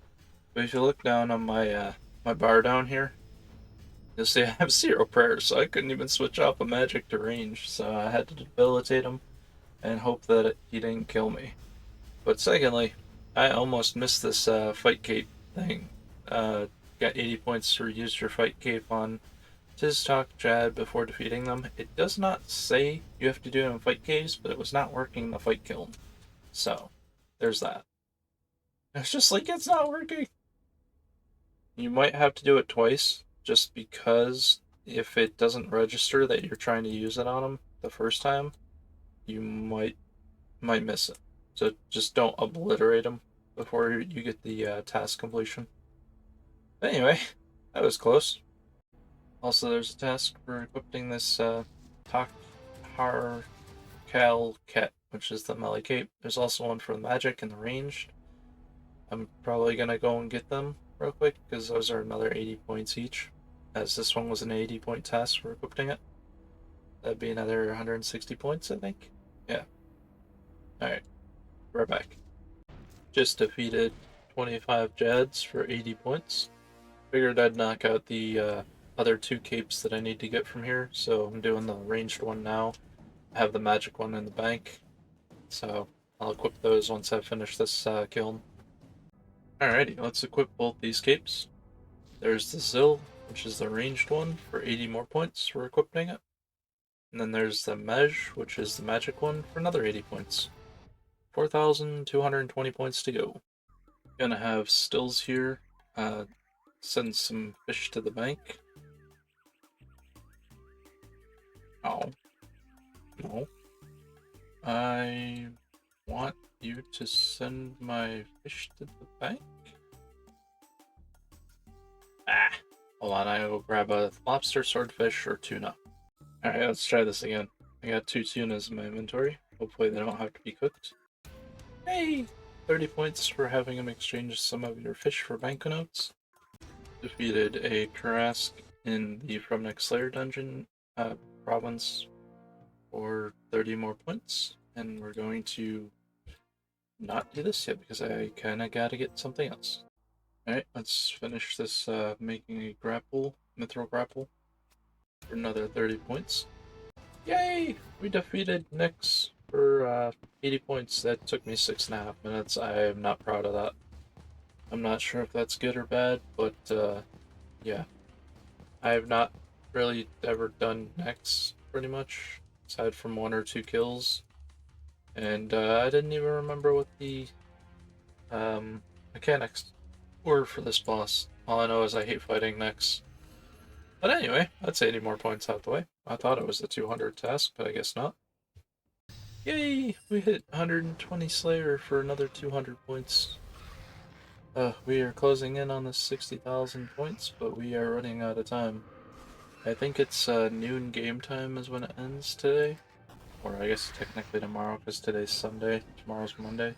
but if you look down on my bar down here, you'll see I have 0 prayers, so I couldn't even switch off a magic to range, so I had to debilitate him and hope that he didn't kill me. But secondly, I almost missed this fight cape thing. Got 80 points for use your fight cape on Talk Jad before defeating them. It does not say you have to do it in fight caves, but it was not working in the fight kiln. So, there's that. It's just like, it's not working. You might have to do it twice, just because if it doesn't register that you're trying to use it on them the first time, you might miss it. So just don't obliterate them before you get the task completion. But anyway, that was close. Also, there's a task for equipping this Takhar Cal Ket, which is the melee cape. There's also one for the magic and the ranged. I'm probably gonna go and get them real quick because those are another 80 points each, as this one was an 80-point task for equipping it. That'd be another 160 points, I think. Yeah. Alright, we're back. Just defeated 25 Jads for 80 points. Figured I'd knock out the other two capes that I need to get from here, so I'm doing the ranged one now. I have the magic one in the bank, so I'll equip those once I finish this kiln. Alrighty, let's equip both these capes. There's the Zill, which is the ranged one, for 80 more points for equipping it. And then there's the Mej, which is the magic one, for another 80 points. 4,220 points to go. Gonna have stills here. Send some fish to the bank. Oh. No. I want you to send my fish to the bank? Ah. Hold on, I will grab a lobster, swordfish, or tuna. Alright, let's try this again. I got 2 tunas in my inventory. Hopefully they don't have to be cooked. Hey! 30 points for having him exchange some of your fish for banknotes. Defeated a Karask in the From Next Slayer dungeon province for 30 more points. And we're going to not do this yet because I kind of got to get something else. Alright, let's finish this making a grapple, mithril grapple, for another 30 points. Yay! We defeated Nyx for 80 points. That took me 6.5 minutes. I am not proud of that. I'm not sure if that's good or bad, but yeah. I have not really ever done Nyx, pretty much, aside from 1 or 2 kills. And I didn't even remember what the mechanics were for this boss. All I know is I hate fighting Nyx. But anyway, that's 80 more points out the way. I thought it was the 200 task, but I guess not. Yay! We hit 120 Slayer for another 200 points. We are closing in on the 60,000 points, but we are running out of time. I think it's noon game time is when it ends today. Or I guess technically tomorrow, because today's Sunday, tomorrow's Monday.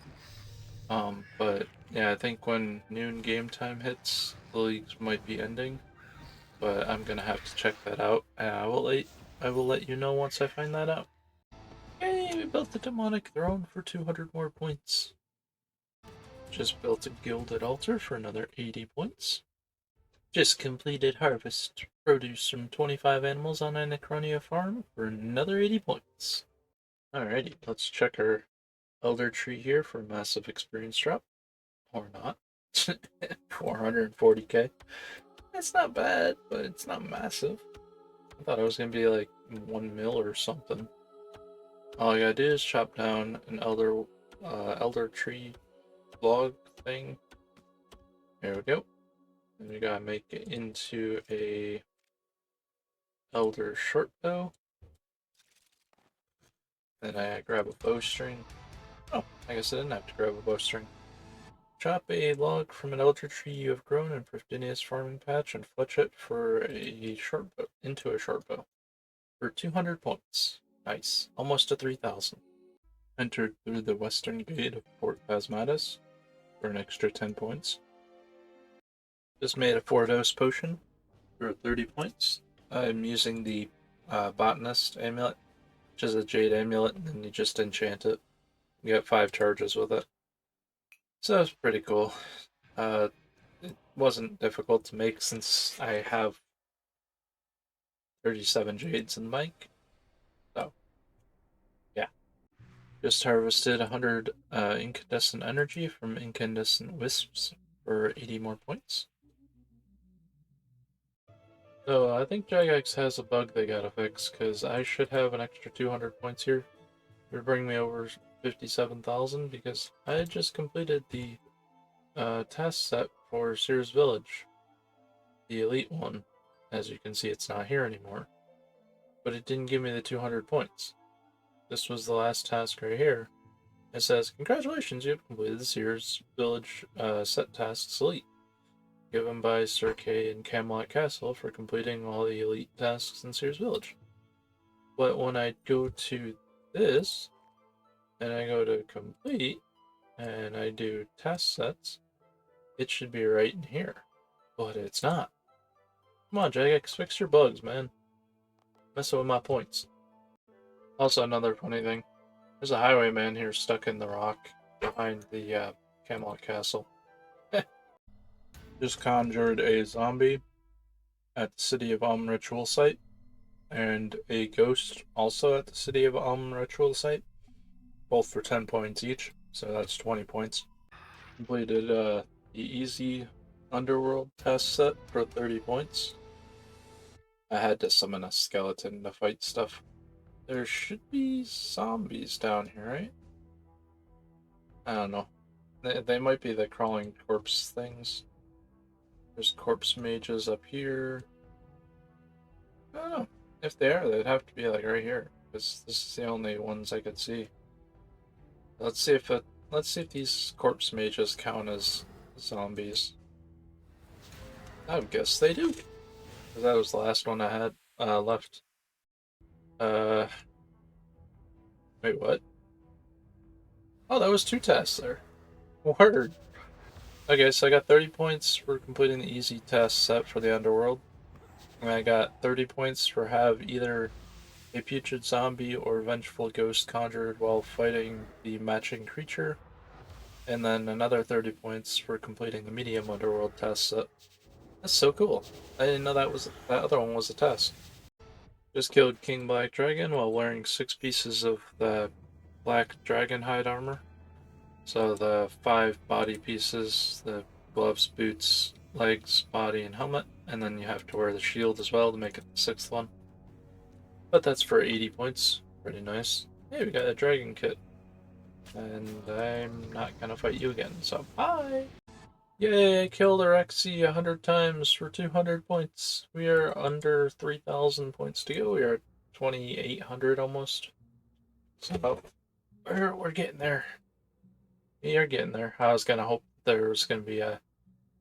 But yeah, I think when noon game time hits, the leagues might be ending. But I'm gonna have to check that out, and I will let you know once I find that out. Yay, we built the demonic throne for 200 more points. Just built a gilded altar for another 80 points. Just completed harvest produce from 25 animals on a Necronia farm for another 80 points. Alrighty, let's check our elder tree here for massive experience drop. Or not. 440k. It's not bad, but it's not massive. I thought it was gonna be like 1 mil or something. All you gotta do is chop down an elder tree log thing. There we go. And we gotta make it into a elder short bow. Then I grab a bowstring. Oh, I guess I didn't have to grab a bowstring. Chop a log from an elder tree you have grown in Pristinius farming patch and fletch it for a short bow into a short bow for 200 points. Nice, almost to 3,000. Entered through the western gate of Fort Phasmatis for an extra 10 points. Just made a 4-dose potion for 30 points. I'm using the botanist amulet, which is a jade amulet, and then you just enchant it. You get 5 charges with it. So that's pretty cool. It wasn't difficult to make since I have 37 jades in the bank. So, yeah. Just harvested 100 incandescent energy from incandescent wisps for 80 more points. So I think Jagex has a bug they gotta fix, because I should have an extra 200 points here. It would bring me over 57,000, because I just completed the task set for Sears Village, the elite one. As you can see, it's not here anymore. But it didn't give me the 200 points. This was the last task right here. It says, congratulations, you have completed the Sears Village set tasks elite, given by Sir Kay in Camelot Castle for completing all the elite tasks in Sears Village. But when I go to this, and I go to complete, and I do task sets, it should be right in here. But it's not. Come on, Jagex, fix your bugs, man. Messing with my points. Also, another funny thing. There's a highwayman here stuck in the rock behind the Camelot Castle. Just conjured a zombie at the City of Ritual site, and a ghost also at the City of Ritual site, both for 10 points each, so that's 20 points. Completed the easy underworld test set for 30 points. I had to summon a skeleton to fight stuff. There should be zombies down here, right? I don't know. They might be the crawling corpse things. There's corpse mages up here. I don't know. If they are, they'd have to be like right here, because this is the only ones I could see. Let's see if these corpse mages count as zombies. I would guess they do. Because that was the last one I had left. Uh, wait, what? Oh, that was 2 tasks there. Word. Okay, so I got 30 points for completing the easy task set for the underworld. And I got 30 points for have either a putrid zombie or vengeful ghost conjured while fighting the matching creature. And then another 30 points for completing the medium underworld test set. That's so cool. I didn't know that other one was a test. Just killed King Black Dragon while wearing 6 pieces of the black dragon hide armor. So the 5 body pieces, the gloves, boots, legs, body, and helmet, and then you have to wear the shield as well to make it the 6th one. But that's for 80 points. Pretty nice. Hey, we got a dragon kit. And I'm not gonna fight you again, so bye! Yay, I killed Arexi 100 times for 200 points. We are under 3,000 points to go. We are at 2,800 almost. So, we're getting there. We are getting there. I was gonna hope there was gonna be a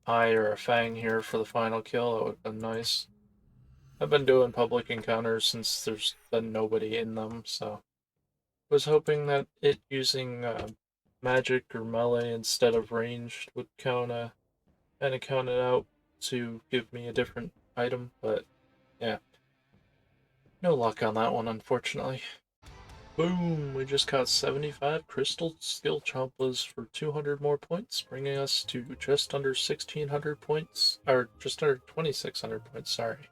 eye or a fang here for the final kill. That would have been nice. I've been doing public encounters since there's been nobody in them, so was hoping that it using magic or melee instead of ranged would count it out to give me a different item, but yeah, no luck on that one, unfortunately. Boom! We just caught 75 crystal skill chompas for 200 more points, bringing us to just under 1,600 points, or just under 2,600 points, sorry,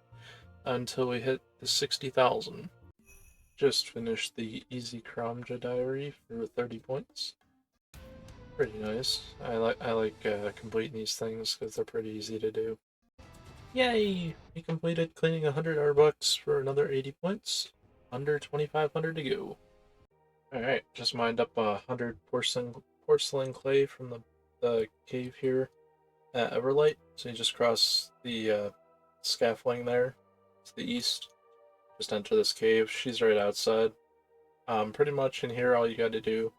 until we hit the 60,000. Just finished the Easy Kramja Diary for 30 points. Pretty nice. I like completing these things because they're pretty easy to do. Yay! We completed cleaning 100 Arbucks for another 80 points. Under 2,500 to go. Alright, just mined up 100 porcelain clay from the cave here at Everlight. So you just cross the scaffolding there to the east. Just enter this cave. She's right outside. Pretty much in here all you gotta do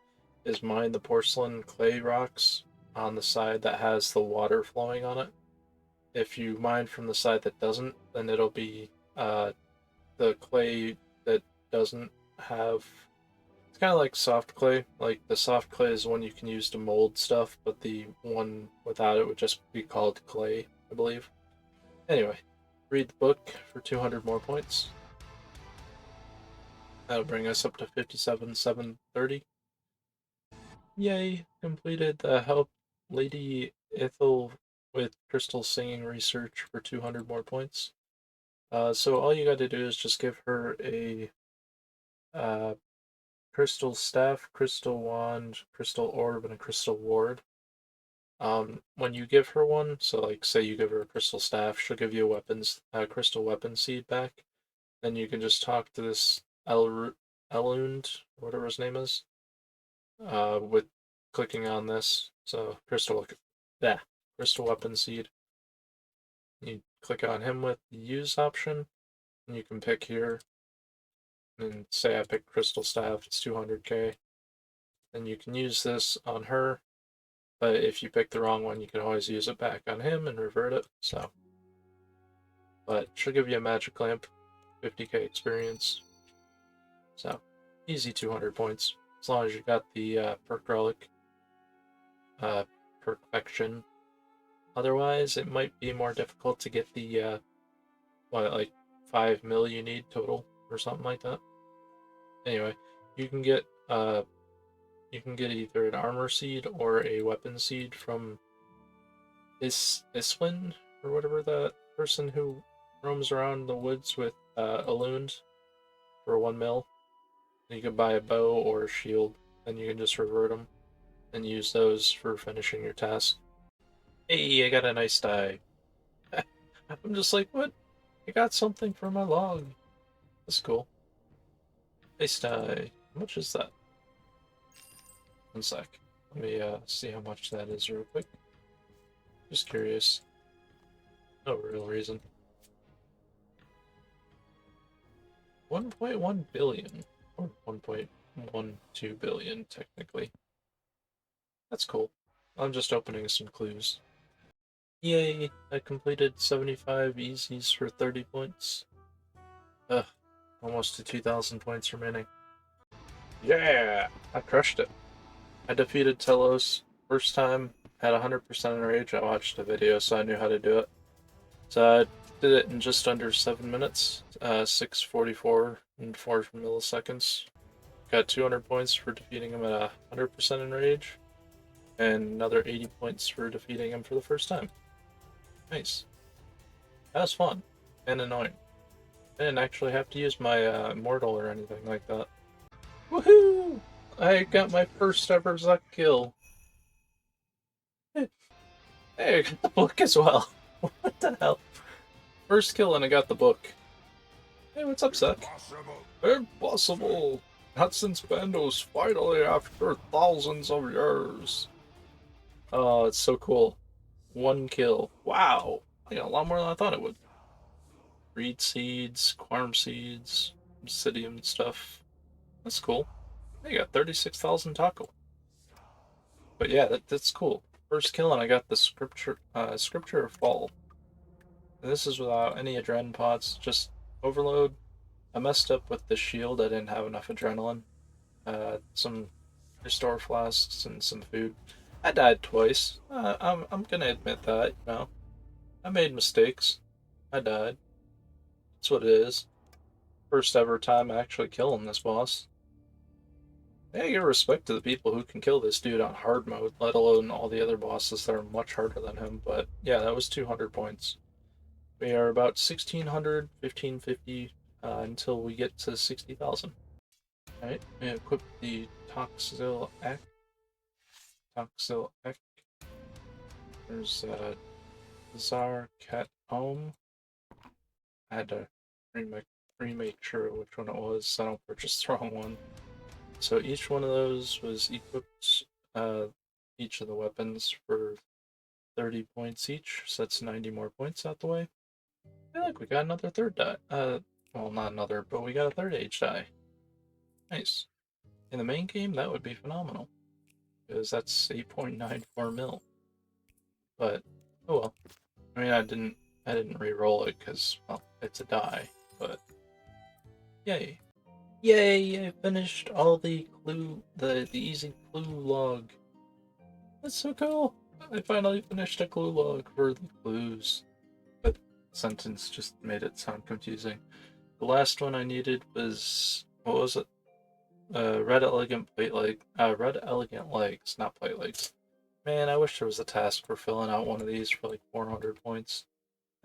is mine the porcelain clay rocks on the side that has the water flowing on it. If you mine from the side that doesn't, then it'll be the clay that doesn't have. It's kind of like soft clay. Like the soft clay is one you can use to mold stuff, but the one without it would just be called clay, I believe. Anyway, read the book for 200 more points. That'll bring us up to 57,730. Yay! Completed the Help Lady Ethel with Crystal Singing research for 200 more points. So all you got to do is just give her a crystal staff, crystal wand, crystal orb, and a crystal ward. When you give her one, so like say you give her a crystal staff, she'll give you a crystal weapon seed back. Then you can just talk to this Elund, whatever his name is, with clicking on this. So crystal weapon seed. You click on him with the use option, and you can pick here. And say I pick crystal staff, it's 200k. Then you can use this on her, but if you pick the wrong one, you can always use it back on him and revert it. So, but she'll give you a magic lamp, 50k experience. So, easy 200 points as long as you got the perk relic, perfection. Otherwise, it might be more difficult to get the like 5 mil you need total or something like that. Anyway, you can get either an armor seed or a weapon seed from Iswin or whatever that person who roams around the woods with Elund for 1 mil. You can buy a bow or a shield, and you can just revert them and use those for finishing your task. Hey, I got a nice die. I'm just like, what? I got something for my log. That's cool. Nice die. How much is that? 1 sec. Let me see how much that is real quick. Just curious. No real reason. 1.1 billion. Or 1.12 billion, technically. That's cool. I'm just opening some clues. Yay! I completed 75 easies for 30 points. Ugh. Almost to 2,000 points remaining. Yeah! I crushed it. I defeated Telos first time, had 100% enrage. I watched a video, so I knew how to do it. So I did it in just under 7 minutes, 6:44 and 4 milliseconds. Got 200 points for defeating him at 100% enrage, and another 80 points for defeating him for the first time. Nice. That was fun and annoying. I didn't actually have to use my immortal or anything like that. Woohoo! I got my first ever Zuck kill. Hey, I got the book as well. What the hell? First kill and I got the book. Hey, what's up, Zuck? Impossible! Not since Bandos, finally after thousands of years. Oh, it's so cool. 1 kill. Wow! I got a lot more than I thought it would. Reed seeds, quorum seeds, obsidian stuff. That's cool. I got 36,000 taco. But yeah, that's cool. First kill and I got the scripture of fall. And this is without any adrenaline pots, just overload. I messed up with the shield, I didn't have enough adrenaline. Some restore flasks and some food. I died twice. I'm gonna admit that, you know. I made mistakes. I died. That's what it is. First ever time actually killing this boss. I give respect to the people who can kill this dude on hard mode, let alone all the other bosses that are much harder than him. But yeah, that was 200 points. We are about 1,600, 1,550 until we get to 60,000. Alright, we equip the Toxil Ek. There's Zar Cat Home. I had to remake sure which one it was, so I don't purchase the wrong one. So each one of those was equipped, each of the weapons for 30 points each, so that's 90 more points out the way. Hey look, we got another third die. Well, not another, but we got a third age die. Nice. In the main game, that would be phenomenal, because that's 8.94 mil. But oh well. I mean, I didn't re-roll it because well, it's a die. But yay, yay! I finished all the easy clue log. That's so cool. I finally finished a clue log for the clues. But sentence just made it sound confusing. The last one I needed was what was it? Red elegant legs, not plate legs. Man, I wish there was a task for filling out one of these for like 400 points.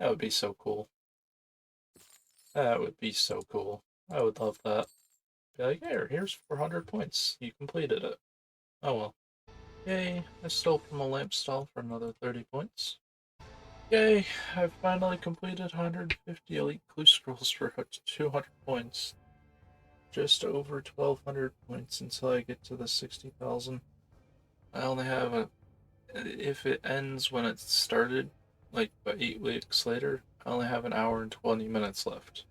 That would be so cool. That would be so cool. I would love that. Be like, here's 400 points. You completed it. Oh well. Yay, I stole from a lamp stall for another 30 points. Yay, I've finally completed 150 elite clue scrolls for 200 points. Just over 1,200 points until I get to the 60,000. I only have a. If it ends when it started, like 8 weeks later, I only have an hour and 20 minutes left.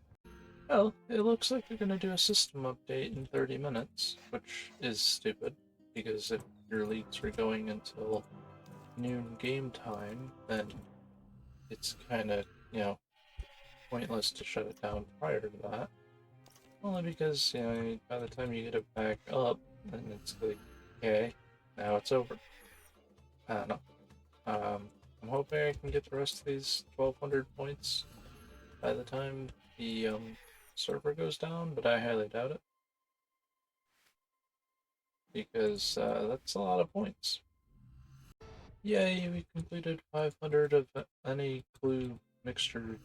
Well, it looks like they're gonna do a system update in 30 minutes, which is stupid, because if your leagues are going until noon game time, then it's kinda, pointless to shut it down prior to that. Only because, by the time you get it back up, then it's like, okay, now it's over. I don't know. I'm hoping I can get the rest of these 1,200 points by the time the server goes down, but I highly doubt it because that's a lot of points. Yay, we completed 500 of any clue mixture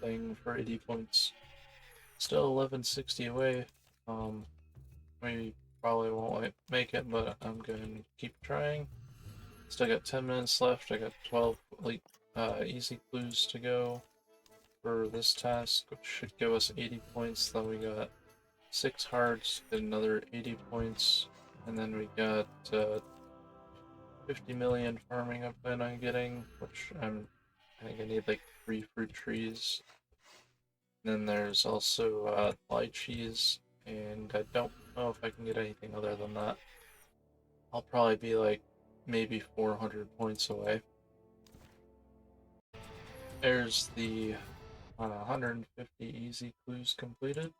thing for 80 points. Still 1160 away. We probably won't make it, but I'm going to keep trying. Still got 10 minutes left. I got 12 easy clues to go for this task, which should give us 80 points. Then we got 6 hearts, get another 80 points, and then we got 50 million farming I plan on getting, which I think I need like 3 fruit trees. And then there's also lychees, and I don't know if I can get anything other than that. I'll probably be like maybe 400 points away. There's the 150 easy clues completed.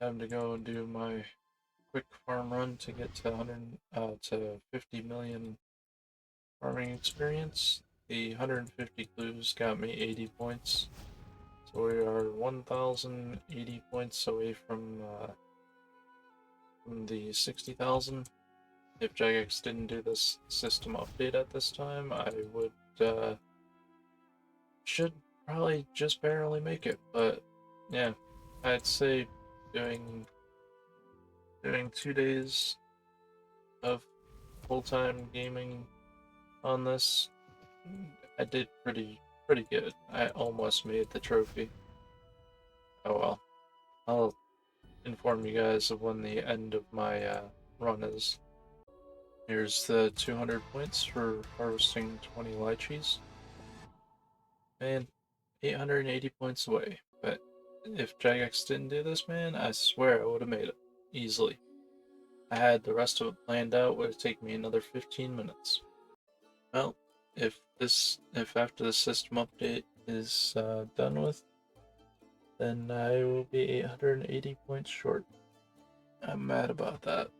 Time to go and do my quick farm run to get to 50 million farming experience. The 150 clues got me 80 points, so we are 1,080 points away from the 60,000. If Jagex didn't do this system update at this time, I would should probably just barely make it. But yeah, I'd say doing 2 days of full-time gaming on this, I did pretty good. I almost made the trophy. Oh well. I'll inform you guys of when the end of my run is. Here's the 200 points for harvesting 20 lychees. Man, 880 points away. But if Jagex didn't do this, man, I swear I would have made it. Easily. I had the rest of it planned out, would have taken me another 15 minutes. Well, if after the system update is done with, then I will be 880 points short. I'm mad about that.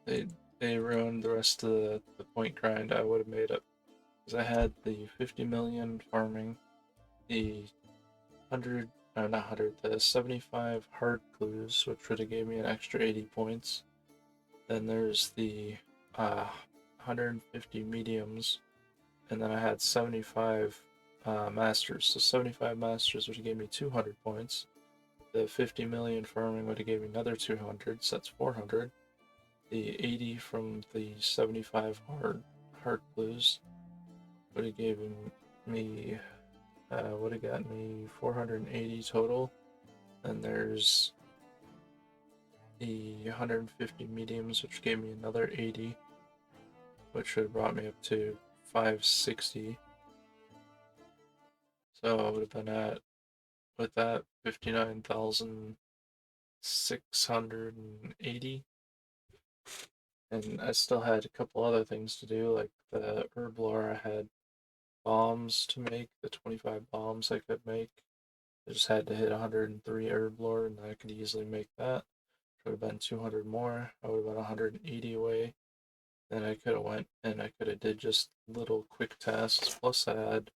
They they ruined the rest of the point grind. I would have made it because I had the 50 million farming, the 100 no not 100 the 75 hard clues, which would have gave me an extra 80 points. Then there's the 150 mediums, and then I had 75 masters. So 75 masters would have gave me 200 points. The 50 million farming would have gave me another 200, so that's 400. The 80 from the 75 hard clues would have given me would have gotten me 480 total. Then there's the 150 mediums, which gave me another 80, which would have brought me up to 560. So I would have been at, with that, 59,680. And I still had a couple other things to do, like the herb lore I had bombs to make, the 25 bombs I could make. I just had to hit 103 herb lore, and I could easily make that. Would have been 200 more. I would have been 180 away. Then I could have went and I could have did just little quick tasks. Plus I had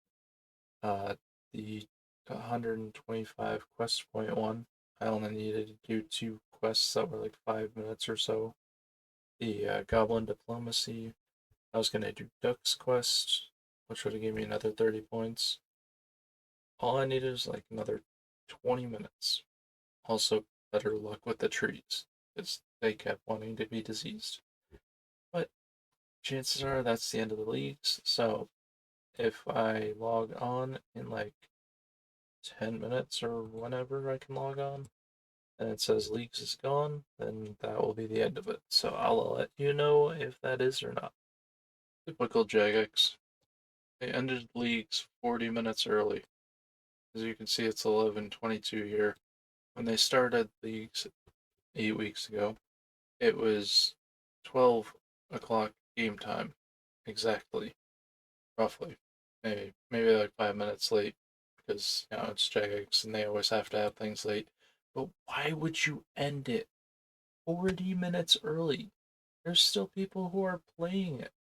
the 125 quest point one. I only needed to do 2 quests that were like 5 minutes or so. The Goblin Diplomacy. I was gonna do Duck's quest, which would have given me another 30 points. All I needed was like another 20 minutes. Also, better luck with the trees, because they kept wanting to be diseased. But chances are that's the end of the leagues, so if I log on in like 10 minutes or whenever I can log on, and it says leagues is gone, then that will be the end of it. So I'll let you know if that is or not. Typical Jagex. They ended leagues 40 minutes early. As you can see, it's 11:22 here. When they started leagues 8 weeks ago, it was 12 o'clock game time, exactly, roughly. Maybe like 5 minutes late, because it's Jagex and they always have to have things late. But why would you end it 40 minutes early? There's still people who are playing it.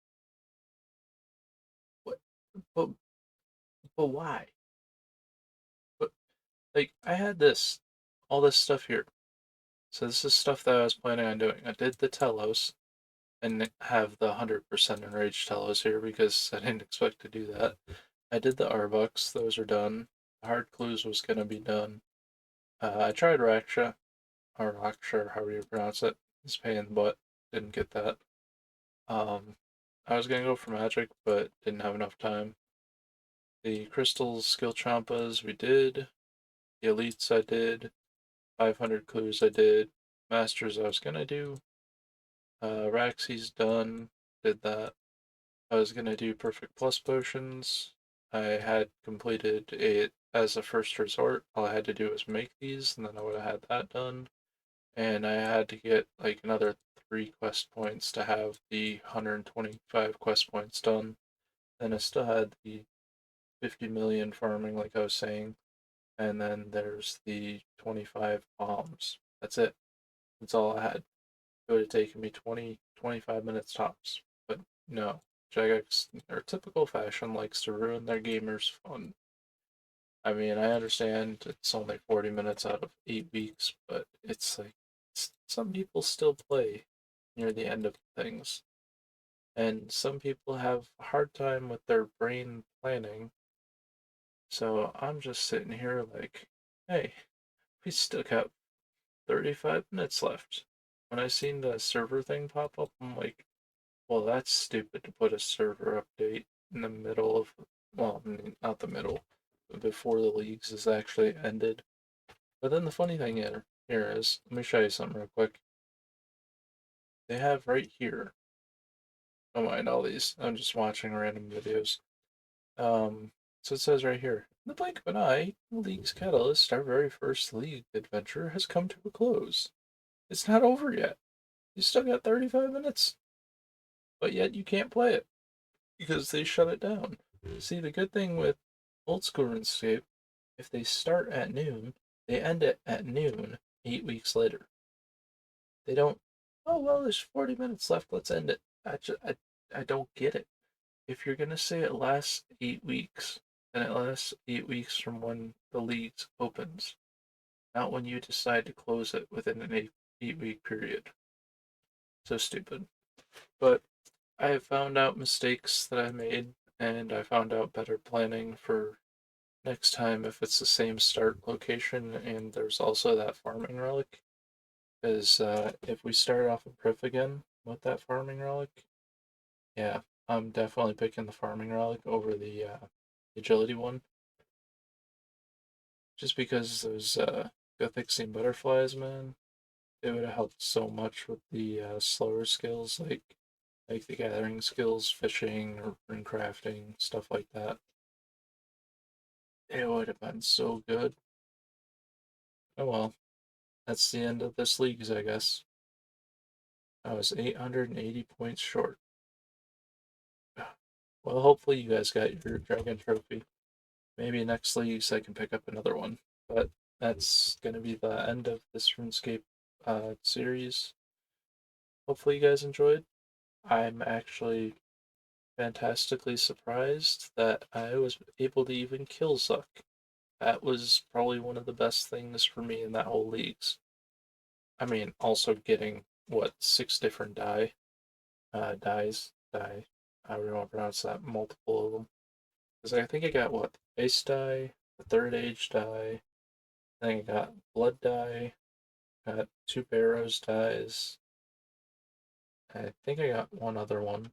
What? But but why? But like I had all this stuff here. So this is stuff that I was planning on doing. I did the Telos and have the 100% enraged Telos here because I didn't expect to do that. I did the Arbucks, those are done. The Hard Clues was gonna be done. I tried Raksha, or Raksha, however you pronounce it. It's a pain in the butt. Didn't get that. I was gonna go for Magic, but didn't have enough time. The Crystals, Skill Champas, we did. The Elites, I did. 500 Clues, I did. Masters, I was gonna do. Raxi's done. Did that. I was gonna do Perfect Plus potions. I had completed it as a first resort. All I had to do was make these, and then I would have had that done. And I had to get like another 3 quest points to have the 125 quest points done. Then I still had the 50 million farming, like I was saying. And then there's the 25 bombs. That's it. That's all I had. It would have taken me 20, 25 minutes tops. But no, Jagex, in their typical fashion, likes to ruin their gamers' fun. I mean, I understand it's only 40 minutes out of 8 weeks, but it's like some people still play near the end of things. And some people have a hard time with their brain planning. So I'm just sitting here like, hey, we still got 35 minutes left. When I seen the server thing pop up, I'm like, well, that's stupid to put a server update in the middle of, well, not the middle, but before the leagues is actually ended. But then the funny thing here is, let me show you something real quick. They have right here, don't mind all these, I'm just watching random videos. So it says right here, in the blink of an eye, League's Catalyst, our very first League adventure, has come to a close. It's not over yet. You still got 35 minutes, but yet you can't play it because they shut it down. See, the good thing with old school RuneScape, if they start at noon, they end it at noon 8 weeks later. They don't, oh, well, there's 40 minutes left, let's end it. I don't get it. If you're going to say it lasts 8 weeks, then it lasts 8 weeks from when the league opens, not when you decide to close it within an 8 week period. So stupid. But I have found out mistakes that I made, and I found out better planning for next time if it's the same start location and there's also that farming relic. Because if we start off in Prif again with that farming relic, yeah, I'm definitely picking the farming relic over the agility one. Just because those Gothic Steam Butterflies, man, it would have helped so much with the slower skills, like the gathering skills, fishing, or rune crafting, stuff like that. It would have been so good. Oh well, that's the end of this leagues, I guess. I was 880 points short. Well, hopefully you guys got your dragon trophy. Maybe next leagues I can pick up another one. But that's gonna be the end of this RuneScape series. Hopefully you guys enjoyed. I'm actually fantastically surprised that I was able to even kill Zuck. That was probably one of the best things for me in that whole leagues. I mean, also getting what 6 different die. I don't know how to pronounce that. Multiple of them. Because I think I got what ice die, the third age die. I think I got blood die. Got 2 barrows dies. I think I got one other one.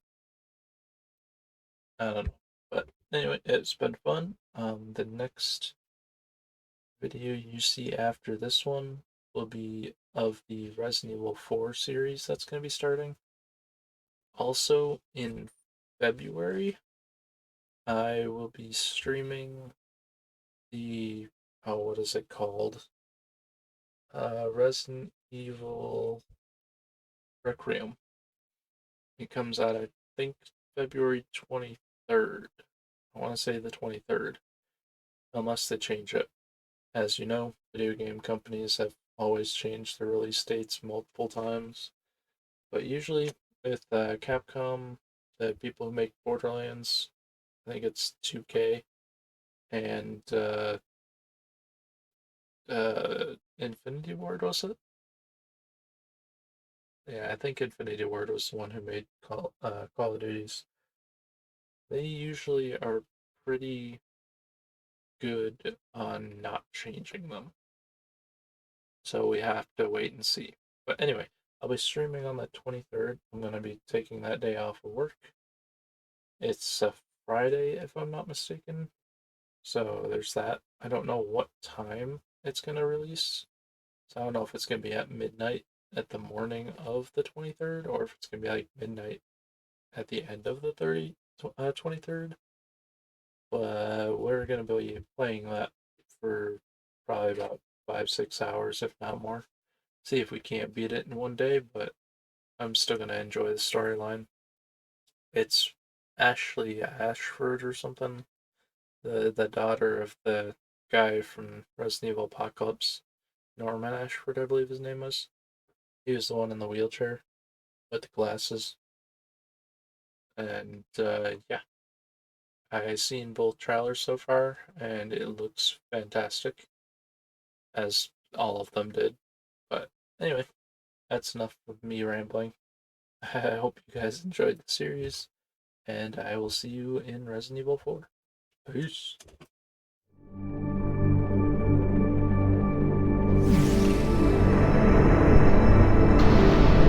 I don't know. But anyway, it's been fun. The next video you see after this one will be of the Resident Evil 4 series that's going to be starting. Also, in February, I will be streaming the, oh, what is it called? Resident Evil Requiem. It comes out, I think, February 23rd. I want to say the 23rd, unless they change it. As you know, video game companies have always changed their release dates multiple times. But usually with Capcom, the people who make Borderlands, I think it's 2K, and Infinity Ward, was it? Yeah, I think Infinity Ward was the one who made Call of Duties. They usually are pretty good on not changing them. So we have to wait and see. But anyway, I'll be streaming on the 23rd. I'm going to be taking that day off of work. It's a Friday, if I'm not mistaken. So there's that. I don't know what time it's going to release. So I don't know if it's going to be at midnight at the morning of the 23rd or if it's going to be like midnight at the end of the 23rd. But we're going to be playing that for probably about 5, 6 hours, if not more. See if we can't beat it in one day, but I'm still going to enjoy the storyline. It's Ashley Ashford or something, the daughter of the guy from Resident Evil Apocalypse, Norman Ashford, I believe his name was. He was the one in the wheelchair with the glasses. And yeah, I've seen both trailers so far, and it looks fantastic, as all of them did. But anyway, that's enough of me rambling. I hope you guys enjoyed the series, and I will see you in Resident Evil 4. Peace.